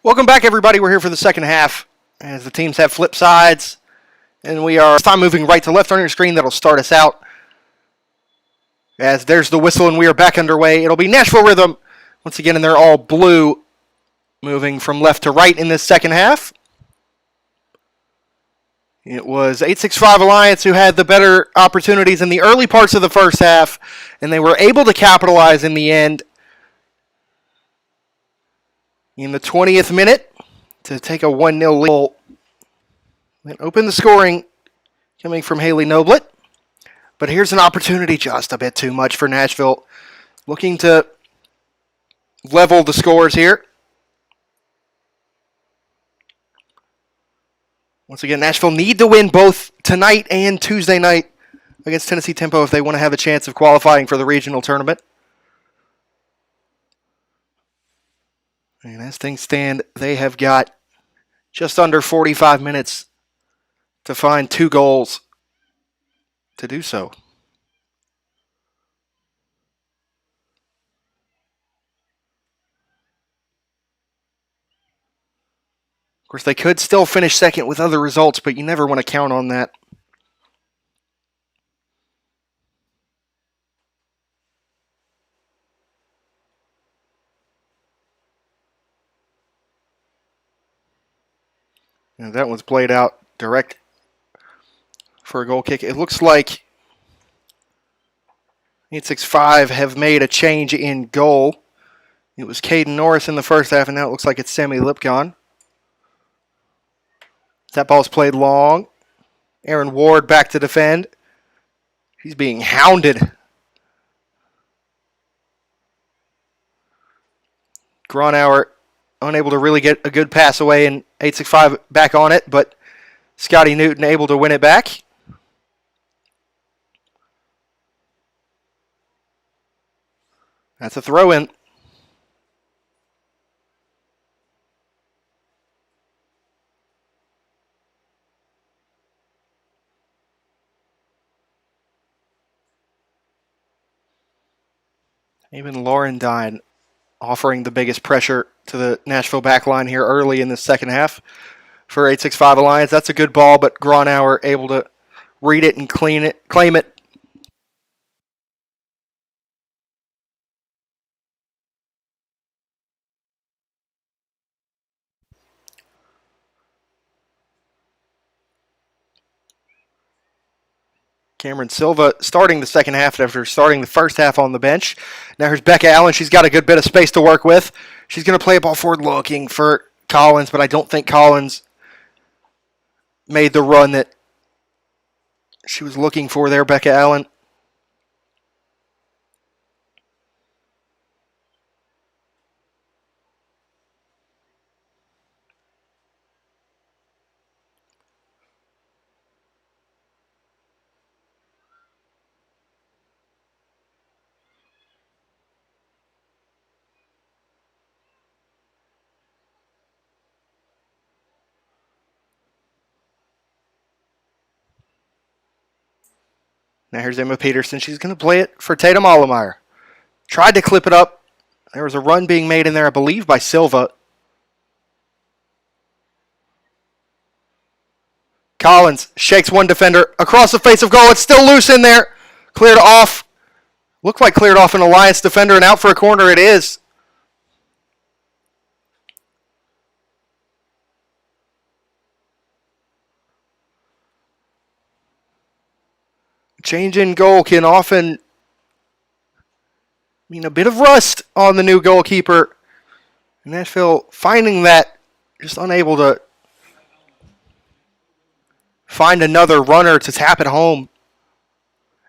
Welcome back, everybody. We're here for the second half as the teams have flip sides, and we are this time moving right to left on your screen. That'll start us out. As there's the whistle, and we are back underway. It'll be Nashville Rhythm once again, and they're all blue, moving from left to right in this second half. It was 865 Alliance who had the better opportunities in the early parts of the first half, and they were able to capitalize in the end. In the 20th minute, to take a 1-0 lead. And open the scoring coming from Haley Noblet. But here's an opportunity just a bit too much for Nashville. Looking to level the scores here. Once again, Nashville need to win both tonight and Tuesday night against Tennessee Tempo if they want to have a chance of qualifying for the regional tournament. And as things stand, they have got just under 45 minutes to find 2 goals to do so. Of course, they could still finish second with other results, but you never want to count on that. And that one's played out direct for a goal kick. It looks like 865 have made a change in goal. It was Caden Norris in the first half, and now it looks like it's Sammy Lipcon. That ball's played long. Aaron Ward back to defend. He's being hounded. Gronauer unable to really get a good pass away, and 865 back on it, but Scotty Newton able to win it back. That's a throw-in. Even Lauren Dine offering the biggest pressure to the Nashville back line here early in the second half for 865 Alliance. That's a good ball, but Gronauer able to read it and claim it. Cameron Silva starting the second half after starting the first half on the bench. Now here's Becca Allen. She's got a good bit of space to work with. She's going to play a ball forward looking for Collins, but I don't think Collins made the run that she was looking for there, Becca Allen. Now here's Emma Peterson. She's going to play it for Tatum Allemeyer. Tried to clip it up. There was a run being made in there, I believe, by Silva. Collins shakes one defender across the face of goal. It's still loose in there. Cleared off. Looked like cleared off an Alliance defender, and out for a corner it is. Change in goal can often mean a bit of rust on the new goalkeeper. Nashville finding that, just unable to find another runner to tap it home.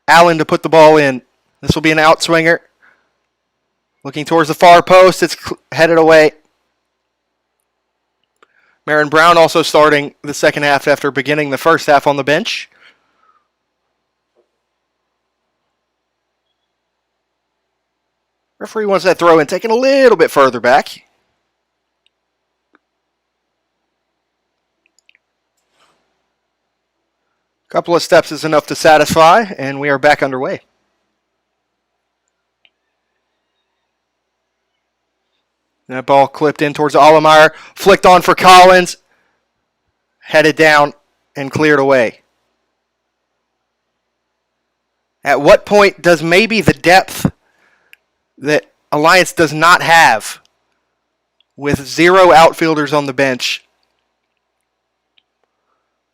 Allen to put the ball in. This will be an outswinger. Looking towards the far post. It's headed away. Marin Brown also starting the second half after beginning the first half on the bench. Referee wants that throw in taken a little bit further back. A couple of steps is enough to satisfy, and we are back underway. That ball clipped in towards Allemeyer, flicked on for Collins, headed down and cleared away. At what point does maybe the depth that Alliance does not have, with 0 outfielders on the bench,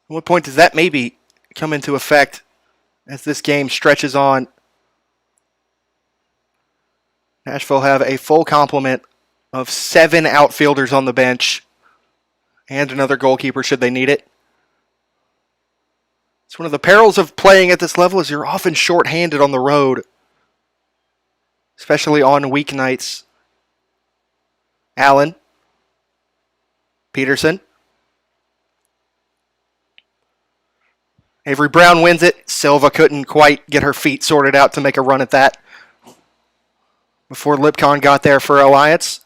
at what point does that maybe come into effect as this game stretches on? Nashville have a full complement of 7 outfielders on the bench and another goalkeeper should they need it. It's one of the perils of playing at this level is you're often short-handed on the road, especially on weeknights. Allen, Peterson. Avery Brown wins it. Silva couldn't quite get her feet sorted out to make a run at that before Lipcon got there for Alliance.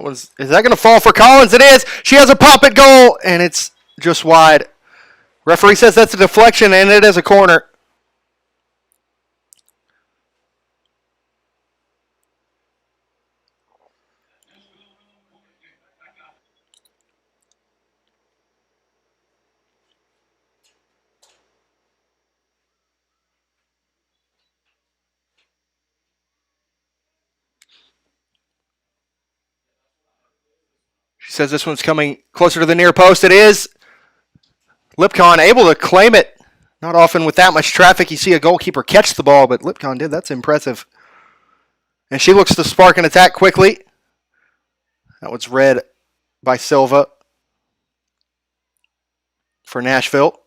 Is that going to fall for Collins? It is. She has a pop at goal, and it's just wide. Referee says that's a deflection, and it is a corner. She says this one's coming closer to the near post. It is. Lipcon able to claim it. Not often with that much traffic you see a goalkeeper catch the ball, but Lipcon did. That's impressive. And she looks to spark an attack quickly. That was read by Silva for Nashville.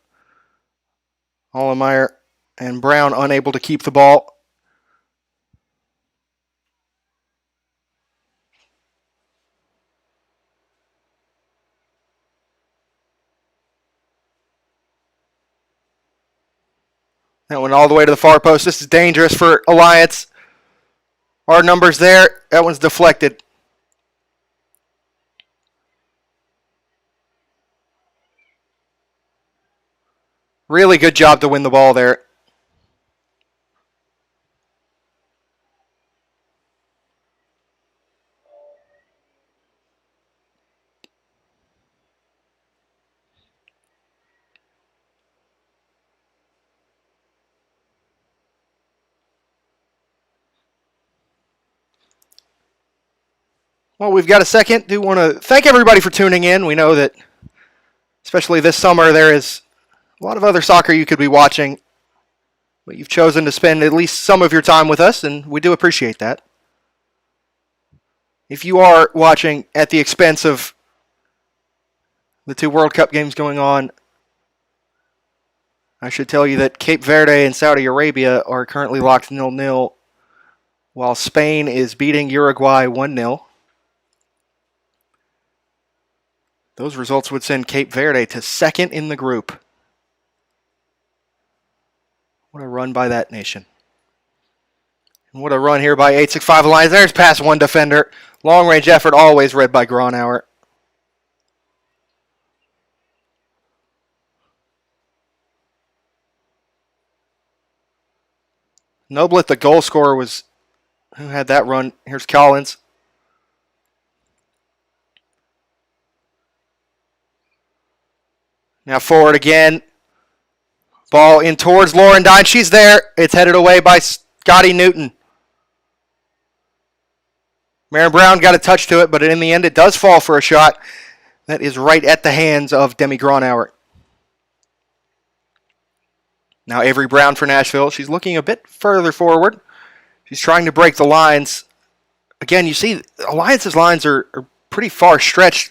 Allemeyer and Brown unable to keep the ball. That went all the way to the far post. This is dangerous for Alliance. Our numbers there. That one's deflected. Really good job to win the ball there. Well, we've got a second. Do want to thank everybody for tuning in. We know that, especially this summer, there is a lot of other soccer you could be watching, but you've chosen to spend at least some of your time with us, and we do appreciate that. If you are watching at the expense of the 2 World Cup games going on, I should tell you that Cape Verde and Saudi Arabia are currently locked 0-0, while Spain is beating Uruguay 1-0. Those results would send Cape Verde to second in the group. What a run by that nation. And what a run here by 865 Alliance. There's past one defender. Long-range effort always read by Gronauer. Noblet, the goal scorer, was who had that run. Here's Collins. Now forward again. Ball in towards Lauren Dine. She's there. It's headed away by Scotty Newton. Maren Brown got a touch to it, but in the end it does fall for a shot that is right at the hands of Demi Gronauer. Now Avery Brown for Nashville. She's looking a bit further forward. She's trying to break the lines. Again, you see Alliance's lines are pretty far stretched,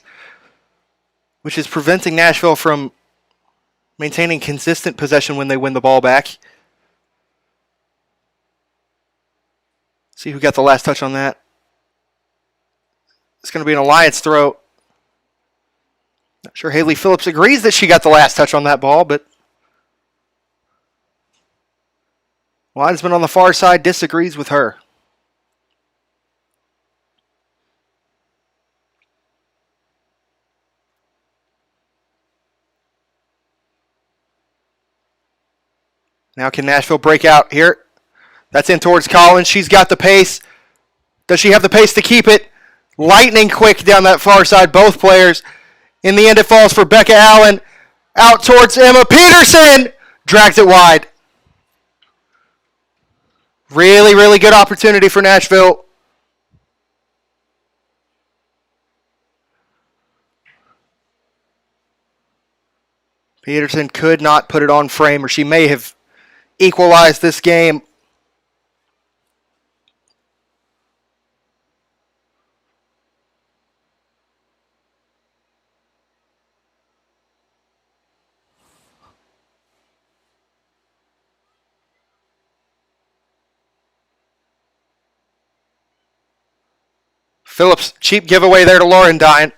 which is preventing Nashville from maintaining consistent possession when they win the ball back. See who got the last touch on that. It's going to be an Alliance throw. Not sure Haley Phillips agrees that she got the last touch on that ball, but Linesman on the far side disagrees with her. Now can Nashville break out here? That's in towards Collins. She's got the pace. Does she have the pace to keep it? Lightning quick down that far side, both players. In the end, it falls for Becca Allen. Out towards Emma Peterson. Drags it wide. Really, really good opportunity for Nashville. Peterson could not put it on frame, or she may have equalized this game. Phillips, cheap giveaway there to Laurendine.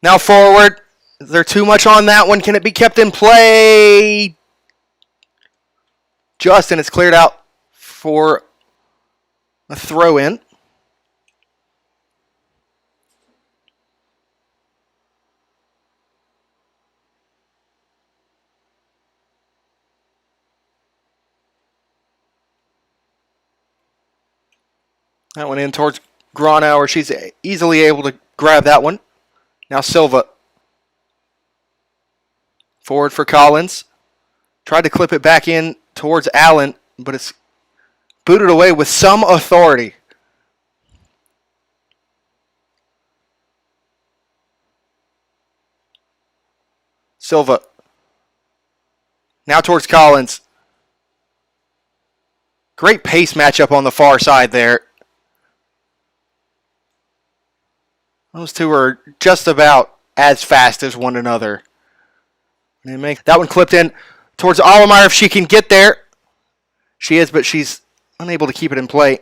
Now forward. Is there too much on that one? Can it be kept in play? Just, and it's cleared out for a throw in. That one in towards Gronauer. She's easily able to grab that one. Now Silva. Forward for Collins. Tried to clip it back in towards Allen, but it's booted away with some authority. Silva. Now towards Collins. Great pace matchup on the far side there. Those two are just about as fast as one another. They make that one clipped in towards Allemeyer if she can get there. She is, but she's unable to keep it in play.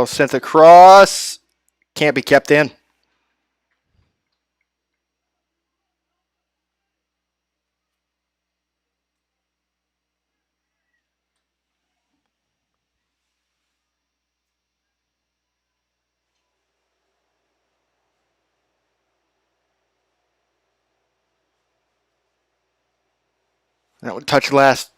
Sent across. Can't be kept in. That would touch last.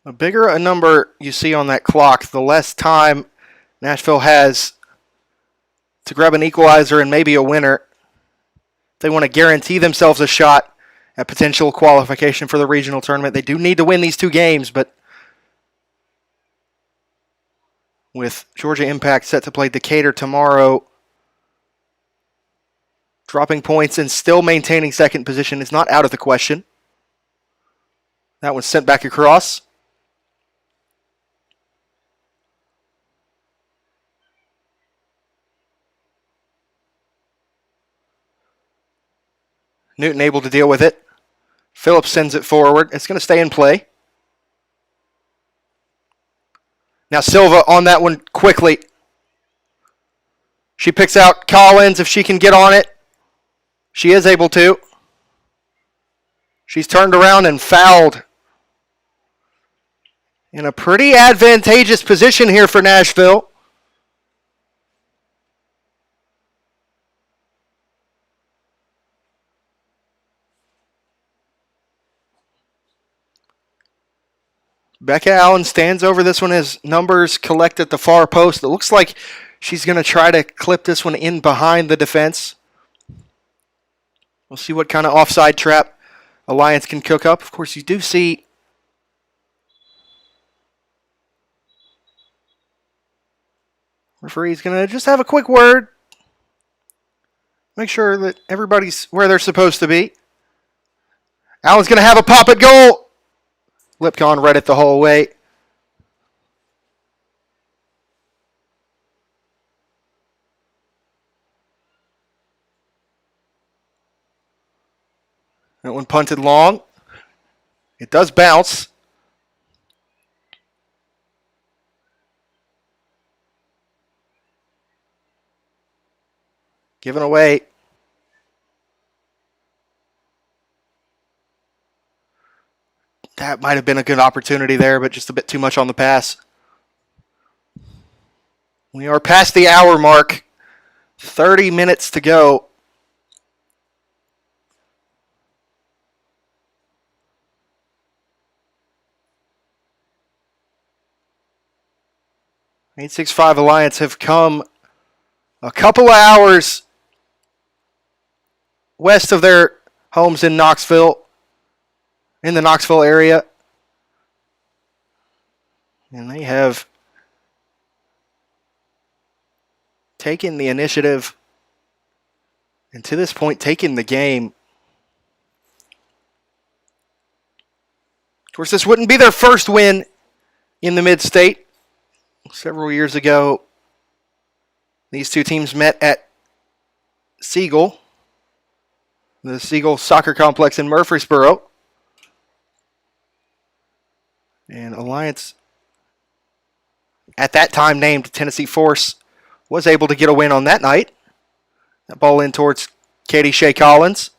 The bigger a number you see on that clock, the less time Nashville has to grab an equalizer and maybe a winner. They want to guarantee themselves a shot at potential qualification for the regional tournament. They do need to win these two games, but with Georgia Impact set to play Decatur tomorrow, dropping points and still maintaining second position is not out of the question. That one's sent back across. Newton able to deal with it. Phillips sends it forward. It's going to stay in play. Now Silva on that one quickly. She picks out Collins if she can get on it. She is able to. She's turned around and fouled. In a pretty advantageous position here for Nashville. Becca Allen stands over this one as numbers collect at the far post. It looks like she's going to try to clip this one in behind the defense. We'll see what kind of offside trap Alliance can cook up. Of course, you do see referee's going to just have a quick word. Make sure that everybody's where they're supposed to be. Allen's going to have a pop at goal. Lipcon read it the whole way. That one punted long. It does bounce. Given away. That might have been a good opportunity there, but just a bit too much on the pass. We are past the hour mark. 30 minutes to go. .865 Alliance have come a couple of hours west of their homes in Knoxville, in the Knoxville area. And they have taken the initiative and to this point taken the game. Of course, this wouldn't be their first win in the Mid-State. Several years ago, these two teams met at Siegel, the Siegel Soccer Complex in Murfreesboro. And Alliance, at that time named Tennessee Force, was able to get a win on that night. That ball in towards Katie Shea Collins.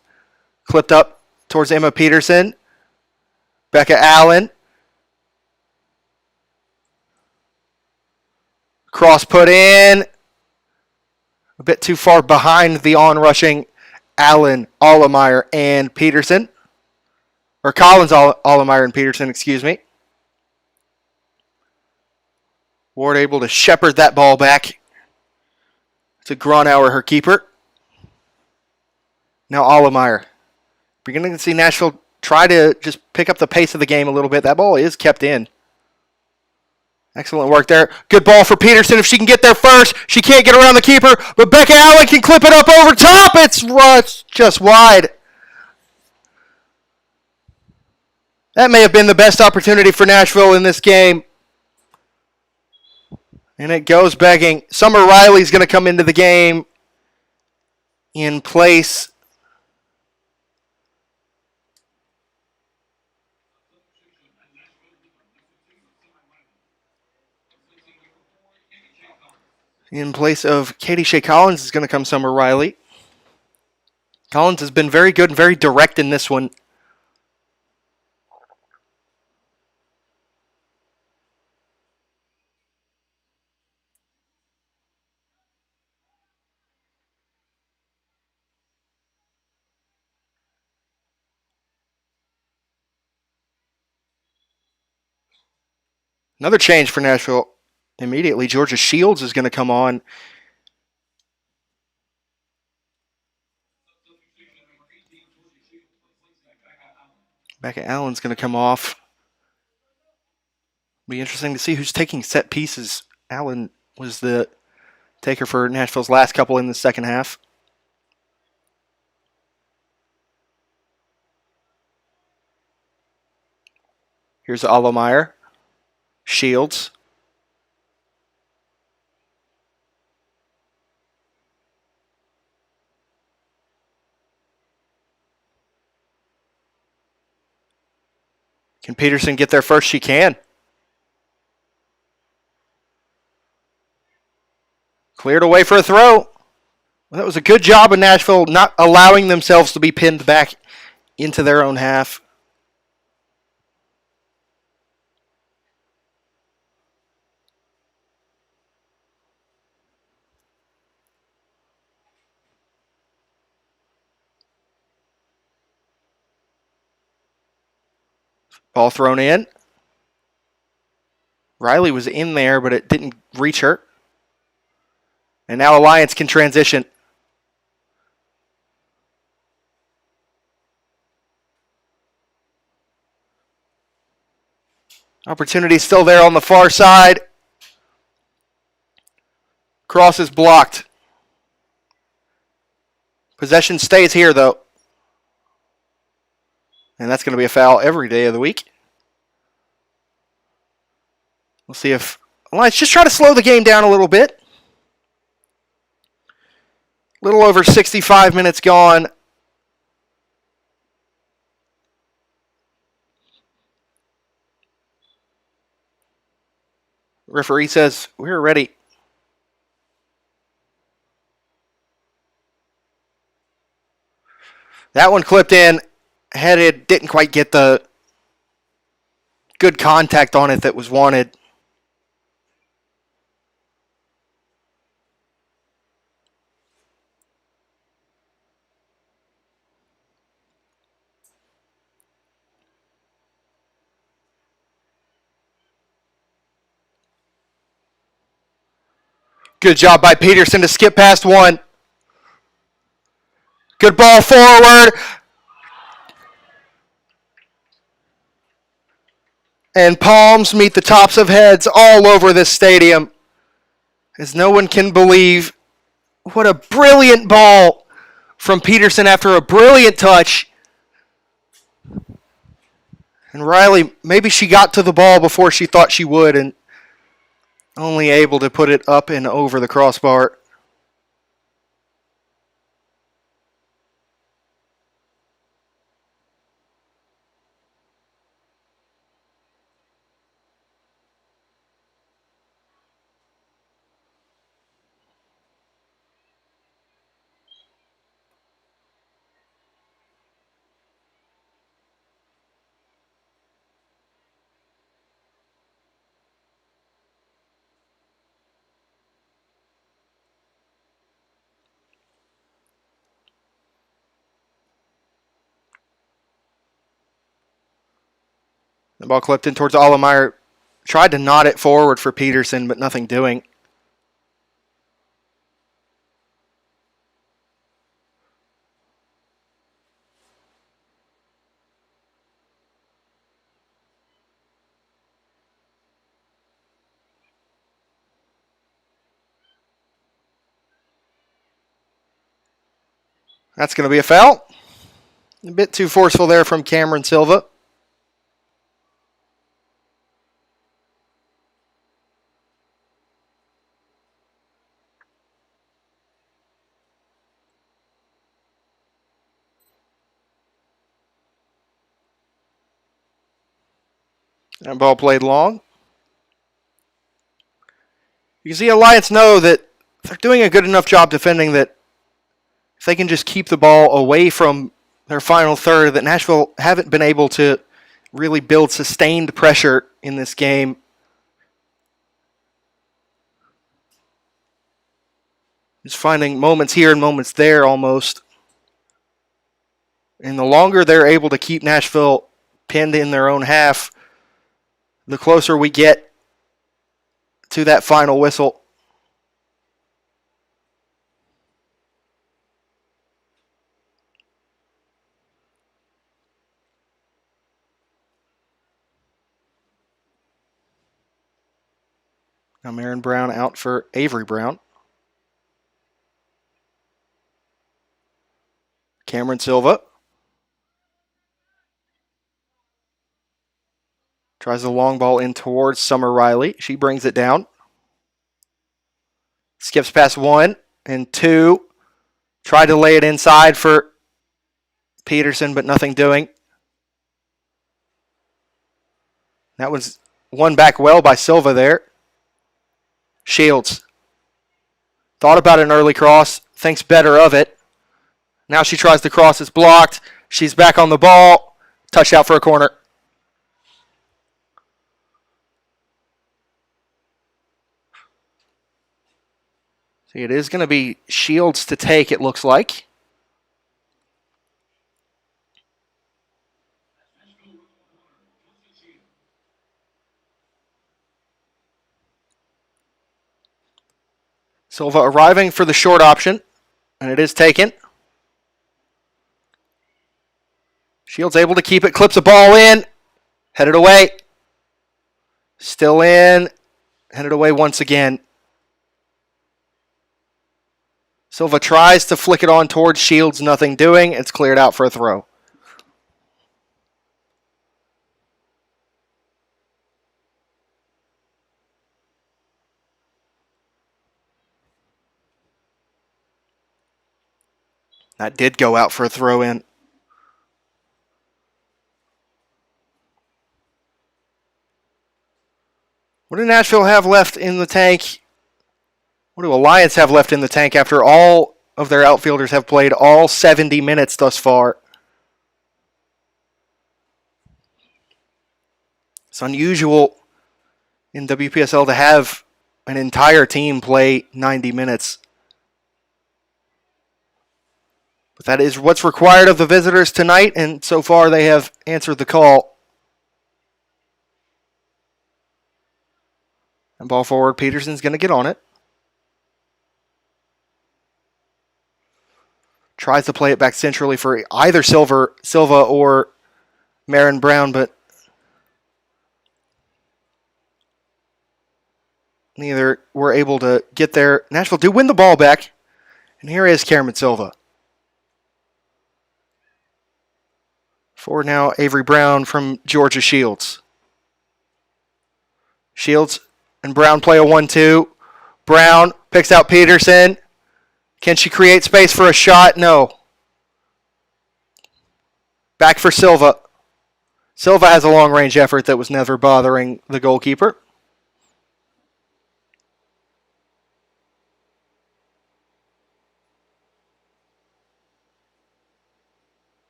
Clipped up towards Emma Peterson. Becca Allen. Cross put in. A bit too far behind the on-rushing Allen, Allemeyer, and Peterson. Or Collins, Allemeyer, and Peterson, excuse me. Ward able to shepherd that ball back to Gronauer, her keeper. Now Allemeyer. Beginning to see Nashville try to just pick up the pace of the game a little bit. That ball is kept in. Excellent work there. Good ball for Peterson if she can get there first. She can't get around the keeper, but Becca Allen can clip it up over top. It's just wide. That may have been the best opportunity for Nashville in this game. And it goes begging. Summer Riley's going to come into the game in place of Katie Shea Collins is going to come Summer Riley. Collins has been very good and very direct in this one. Another change for Nashville immediately. Georgia Shields is going to come on. Becca Allen's going to come off. Be interesting to see who's taking set pieces. Allen was the taker for Nashville's last couple in the second half. Here's Allemeyer. Shields. Can Peterson get there first? She can. Cleared away for a throw. Well, that was a good job of Nashville not allowing themselves to be pinned back into their own half. Ball thrown in. Riley was in there, but it didn't reach her. And now Alliance can transition. Opportunity still there on the far side. Cross is blocked. Possession stays here, though. And that's going to be a foul every day of the week. We'll see if Let's just try to slow the game down a little bit. A little over 65 minutes gone. Referee says, we're ready. That one clipped in, headed, didn't quite get the good contact on it that was wanted. Good job by Peterson to skip past one. Good ball forward. And palms meet the tops of heads all over this stadium, as no one can believe what a brilliant ball from Peterson after a brilliant touch. And Riley, maybe she got to the ball before she thought she would and only able to put it up and over the crossbar. The ball clipped in towards Allemeyer. Tried to knot it forward for Peterson, but nothing doing. That's going to be a foul. A bit too forceful there from Cameron Silva. That ball played long. You can see Alliance know that they're doing a good enough job defending that if they can just keep the ball away from their final third, that Nashville haven't been able to really build sustained pressure in this game. Just finding moments here and moments there almost. And the longer they're able to keep Nashville pinned in their own half, the closer we get to that final whistle. Now Marin Brown out for Avery Brown. Cameron Silva tries the long ball in towards Summer Riley. She brings it down. Skips past one and two. Tried to lay it inside for Peterson, but nothing doing. That was won back well by Silva there. Shields thought about an early cross, thinks better of it. Now she tries to cross, it's blocked. She's back on the ball. Touch out for a corner. See, it is going to be Shields to take, it looks like. Silva arriving for the short option, and it is taken. Shields able to keep it, clips a ball in, headed away. Still in, headed away once again. Silva tries to flick it on towards Shields, nothing doing. It's cleared out for a throw. That did go out for a throw in. What do Nashville have left in the tank? What do Alliance have left in the tank after all of their outfielders have played all 70 minutes thus far? It's unusual in WPSL to have an entire team play 90 minutes. But that is what's required of the visitors tonight, and so far they have answered the call. And ball forward, Peterson's going to get on it. Tries to play it back centrally for either Silva or Marin Brown, but neither were able to get there. Nashville do win the ball back, and here is Cameron Silva. Forward now, Avery Brown from Georgia Shields. Shields and Brown play a 1-2. Brown picks out Peterson. Can she create space for a shot? No. Back for Silva. Silva has a long-range effort that was never bothering the goalkeeper.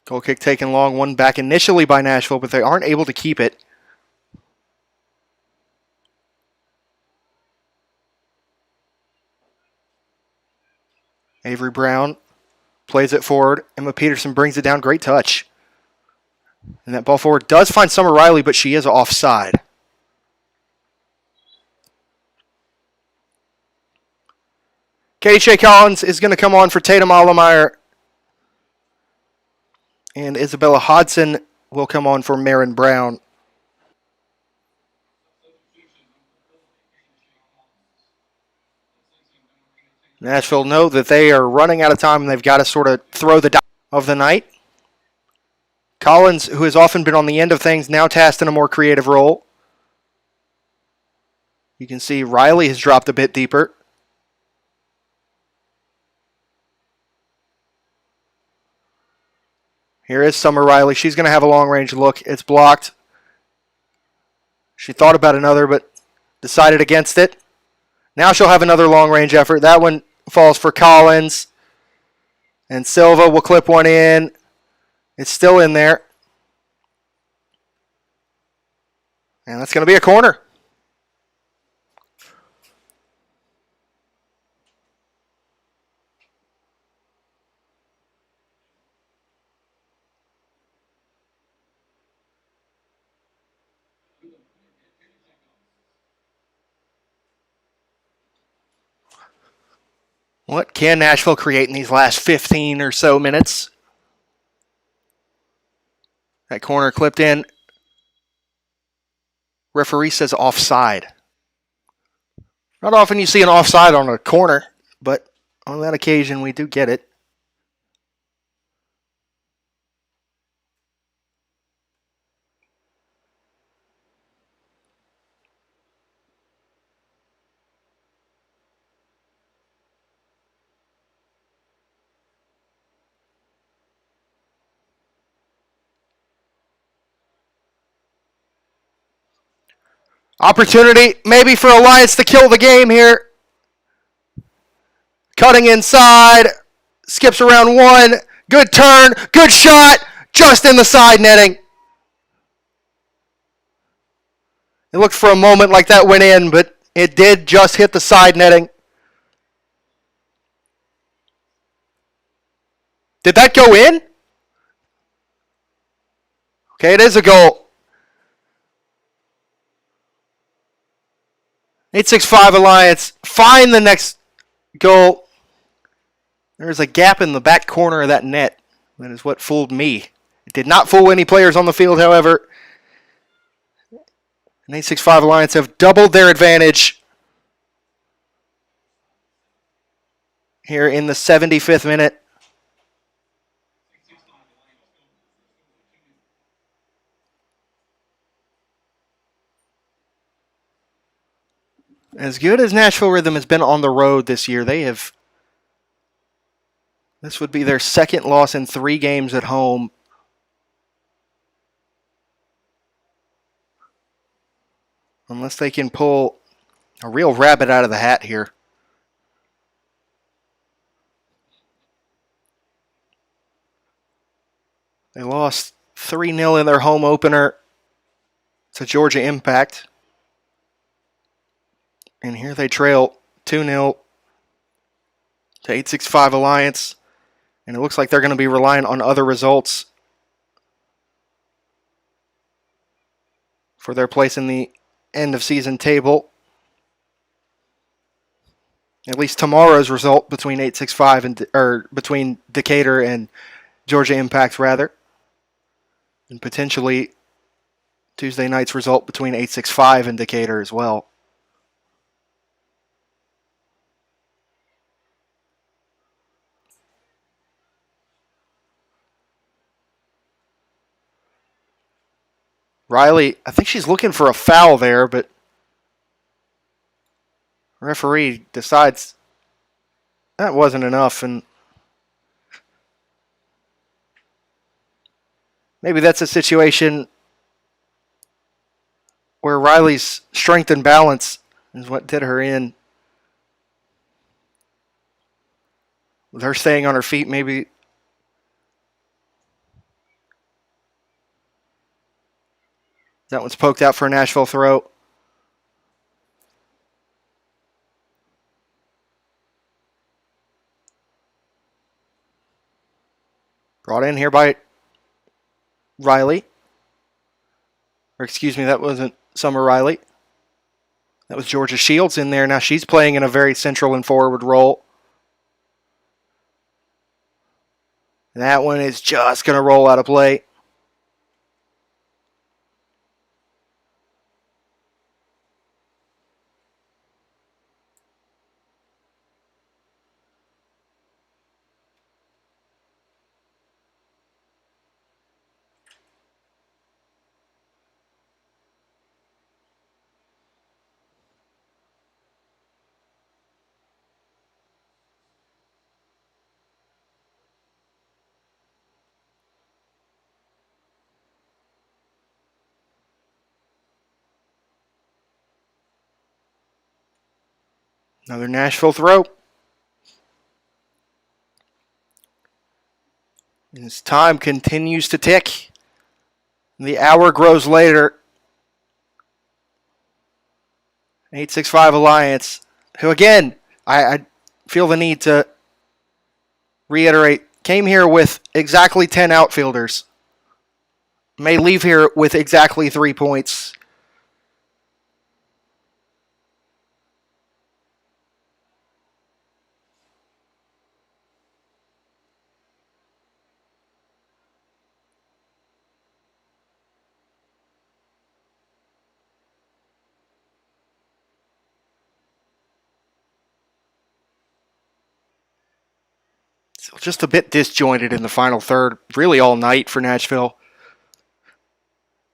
Goal kick taken long, one back initially by Nashville, but they aren't able to keep it. Avery Brown plays it forward. Emma Peterson brings it down. Great touch. And that ball forward does find Summer Riley, but she is offside. Katie Shea Collins is going to come on for Tatum Allemeyer. And Isabella Hodson will come on for Marin Brown. Nashville know that they are running out of time and they've got to sort of throw the die of the night. Collins, who has often been on the end of things, now tasked in a more creative role. You can see Riley has dropped a bit deeper. Here is Summer Riley. She's going to have a long-range look. It's blocked. She thought about another, but decided against it. Now she'll have another long-range effort. That one falls for Collins. And Silva will clip one in. It's still in there. And that's going to be a corner. What can Nashville create in these last 15 or so minutes? That corner clipped in. Referee says offside. Not often you see an offside on a corner, but on that occasion we do get it. Opportunity maybe for Alliance to kill the game here. Cutting inside. Skips around one. Good turn. Good shot. Just in the side netting. It looked for a moment like that went in, but it did just hit the side netting. Did that go in? Okay, it is a goal. 865 Alliance. Find the next goal. There's a gap in the back corner of that net. That is what fooled me. It did not fool any players on the field, however. And 865 Alliance have doubled their advantage here in the 75th minute. As good as Nashville Rhythm has been on the road this year, this would be their second loss in 3 games at home. Unless they can pull a real rabbit out of the hat here. They lost 3-0 in their home opener to Georgia Impact. And here they trail 2-0 to 865 Alliance. And it looks like they're going to be relying on other results for their place in the end of season table. At least tomorrow's result between 865 or between Decatur and Georgia Impact rather. And potentially Tuesday night's result between 865 and Decatur as well. Riley, I think she's looking for a foul there, but referee decides that wasn't enough, and maybe that's a situation where Riley's strength and balance is what did her in. With her staying on her feet, maybe that one's poked out for a Nashville throw. Brought in here by Riley. Or excuse me, that wasn't Summer Riley. That was Georgia Shields in there. Now she's playing in a very central and forward role. That one is just going to roll out of play. Another Nashville throw. And as time continues to tick, the hour grows later. 865 Alliance, who again, I feel the need to reiterate, came here with exactly 10 outfielders. May leave here with exactly 3 points. So just a bit disjointed in the final third, really all night for Nashville.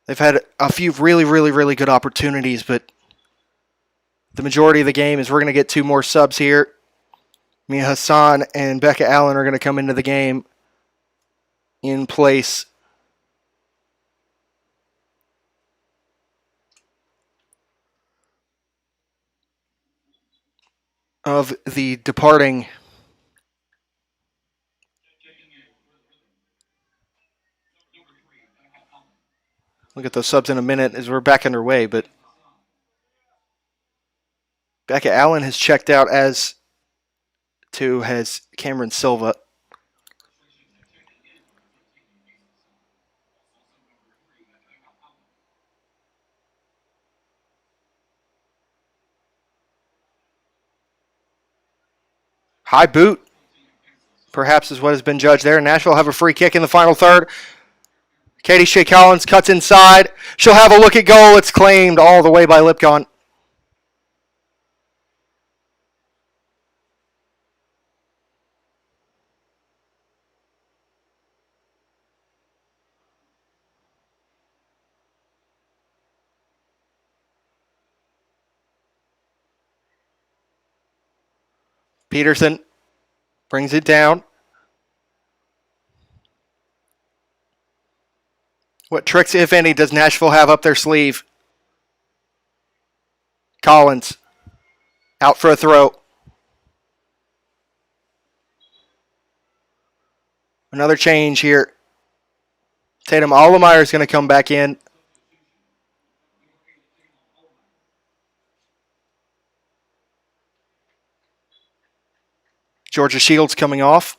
They've had a few really good opportunities, but the majority of the game is we're going to get 2 more subs here. Mia Hassan and Becca Allen are going to come into the game in place of the departing look at those subs in a minute as we're back underway, but Becca Allen has checked out, as to has Cameron Silva. High boot, perhaps, is what has been judged there. Nashville have a free kick in the final third. Katie Shea Collins cuts inside. She'll have a look at goal. It's claimed all the way by Lipcon. Peterson brings it down. What tricks, if any, does Nashville have up their sleeve? Collins out for a throw. Another change here. Tatum Allemeyer is going to come back in. Georgia Shields coming off.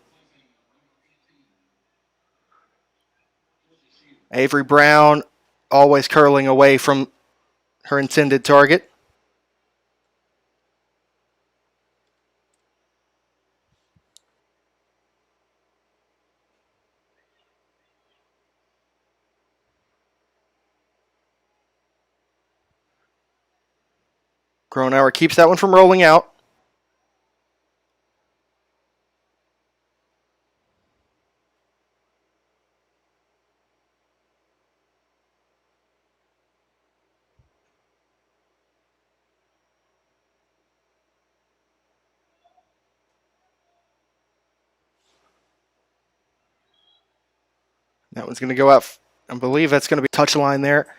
Avery Brown always curling away from her intended target. Gronauer keeps that one from rolling out. That one's going to go out. I believe that's going to be touch line there.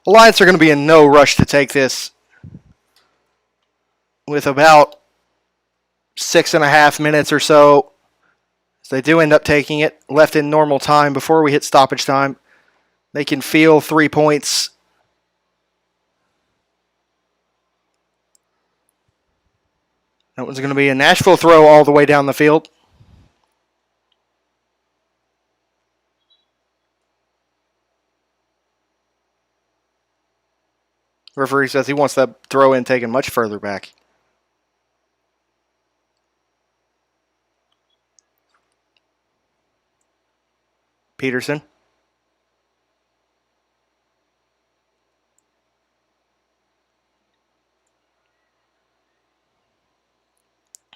Alliance are going to be in no rush to take this with about 6.5 minutes or so. So they do end up taking it, left in normal time before we hit stoppage time. They can feel 3 points. That one's going to be a Nashville throw all the way down the field. Referee says he wants that throw in taken much further back. Peterson.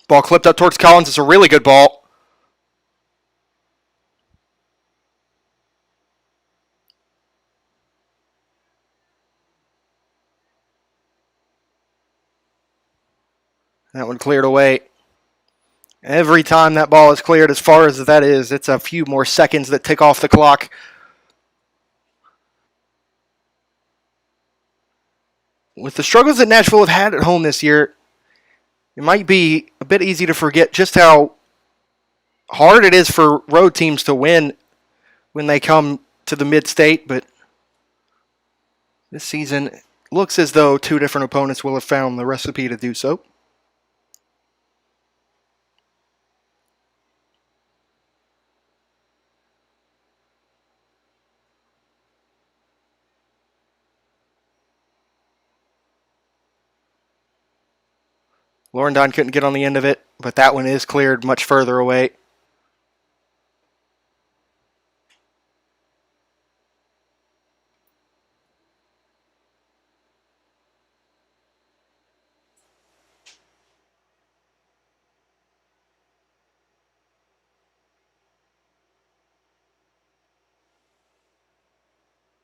Ball clipped up towards Collins. It's a really good ball. That one cleared away. Every time that ball is cleared, as far as that is, it's a few more seconds that tick off the clock. With the struggles that Nashville have had at home this year, it might be a bit easy to forget just how hard it is for road teams to win when they come to the mid-state, but this season looks as though two different opponents will have found the recipe to do so. Laurendon couldn't get on the end of it, but that one is cleared much further away.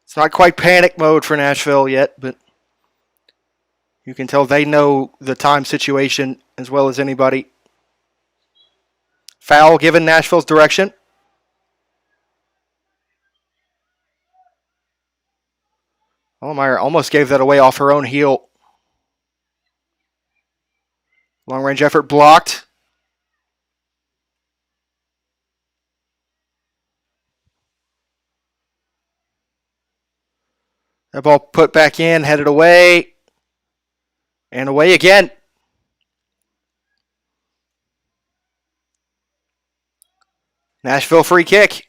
It's not quite panic mode for Nashville yet, but you can tell they know the time situation as well as anybody. Foul given Nashville's direction. Allemeyer almost gave that away off her own heel. Long range effort blocked. That ball put back in, headed away, and away again. Nashville free kick.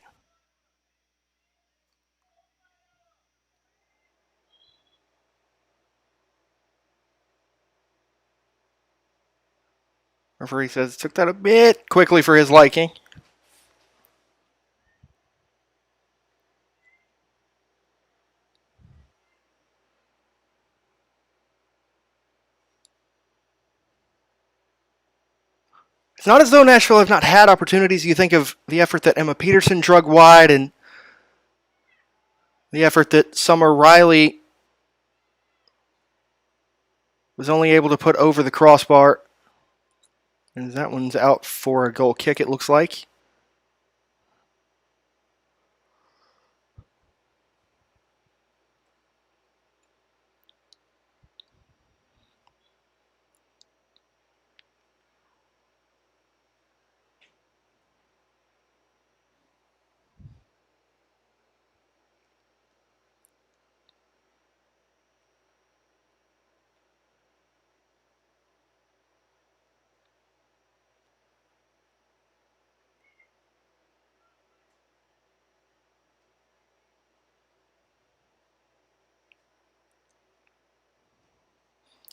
Referee says took that a bit quickly for his liking. It's not as though Nashville have not had opportunities. You think of the effort that Emma Peterson drug wide and the effort that Summer Riley was only able to put over the crossbar. And that one's out for a goal kick, it looks like.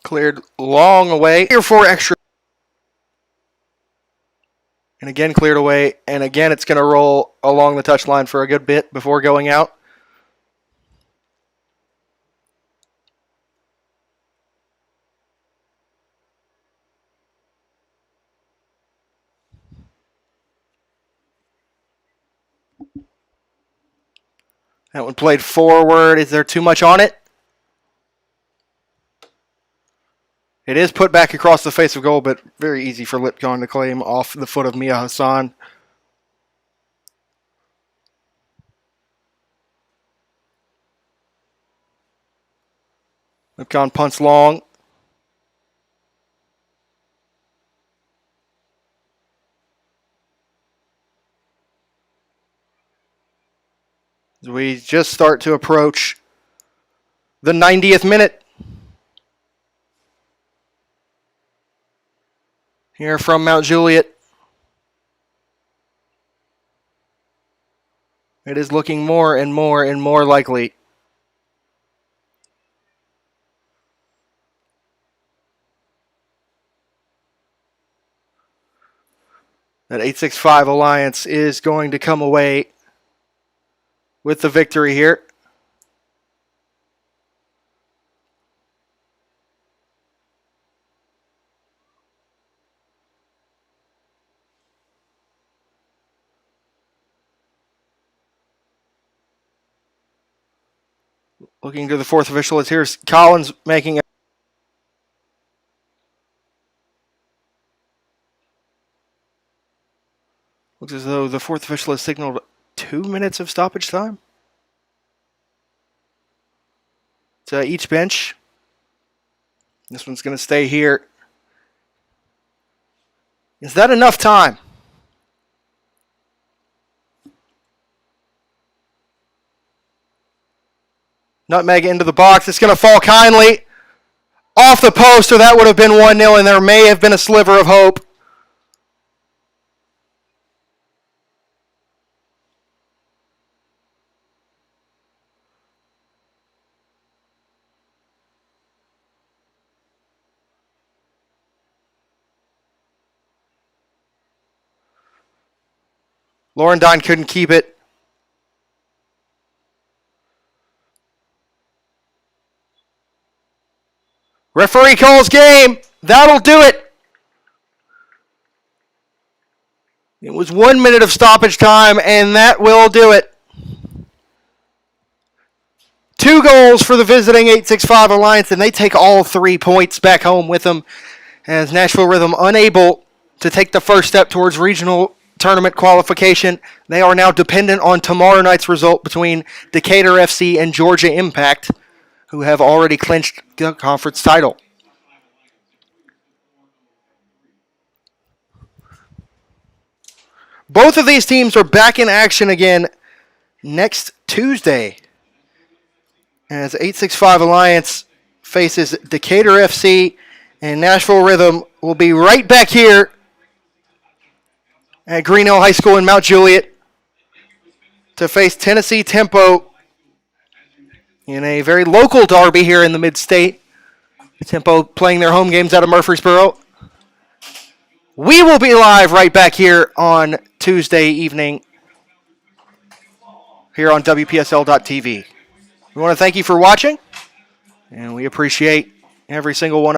Cleared long away. Here for extra. And again cleared away. And again it's going to roll along the touchline for a good bit before going out. That one played forward. Is there too much on it? It is put back across the face of goal, but very easy for Lipcon to claim off the foot of Mia Hassan. Lipcon punts long. As we just start to approach the 90th minute. Here from Mount Juliet. It is looking more and more and more likely. That 865 Alliance is going to come away with the victory here. Looking to the fourth official is here's Collins making it. Looks as though the fourth official has signaled 2 minutes of stoppage time. To each bench. This one's going to stay here. Is that enough time? Nutmeg into the box. It's going to fall kindly off the post, or that would have been 1-0, and there may have been a sliver of hope. Laurendine couldn't keep it. Referee calls game. That'll do it. It was 1 minute of stoppage time, and that will do it. 2 goals for the visiting 865 Alliance, and they take all 3 points back home with them as Nashville Rhythm unable to take the first step towards regional tournament qualification. They are now dependent on tomorrow night's result between Decatur FC and Georgia Impact, who have already clinched the conference title. Both of these teams are back in action again next Tuesday as 865 Alliance faces Decatur FC, and Nashville Rhythm will be right back here at Green Hill High School in Mount Juliet to face Tennessee Tempo in a very local derby here in the mid-state. Tempo playing their home games out of Murfreesboro. We will be live right back here on Tuesday evening here on WPSL.tv. We want to thank you for watching, and we appreciate every single one.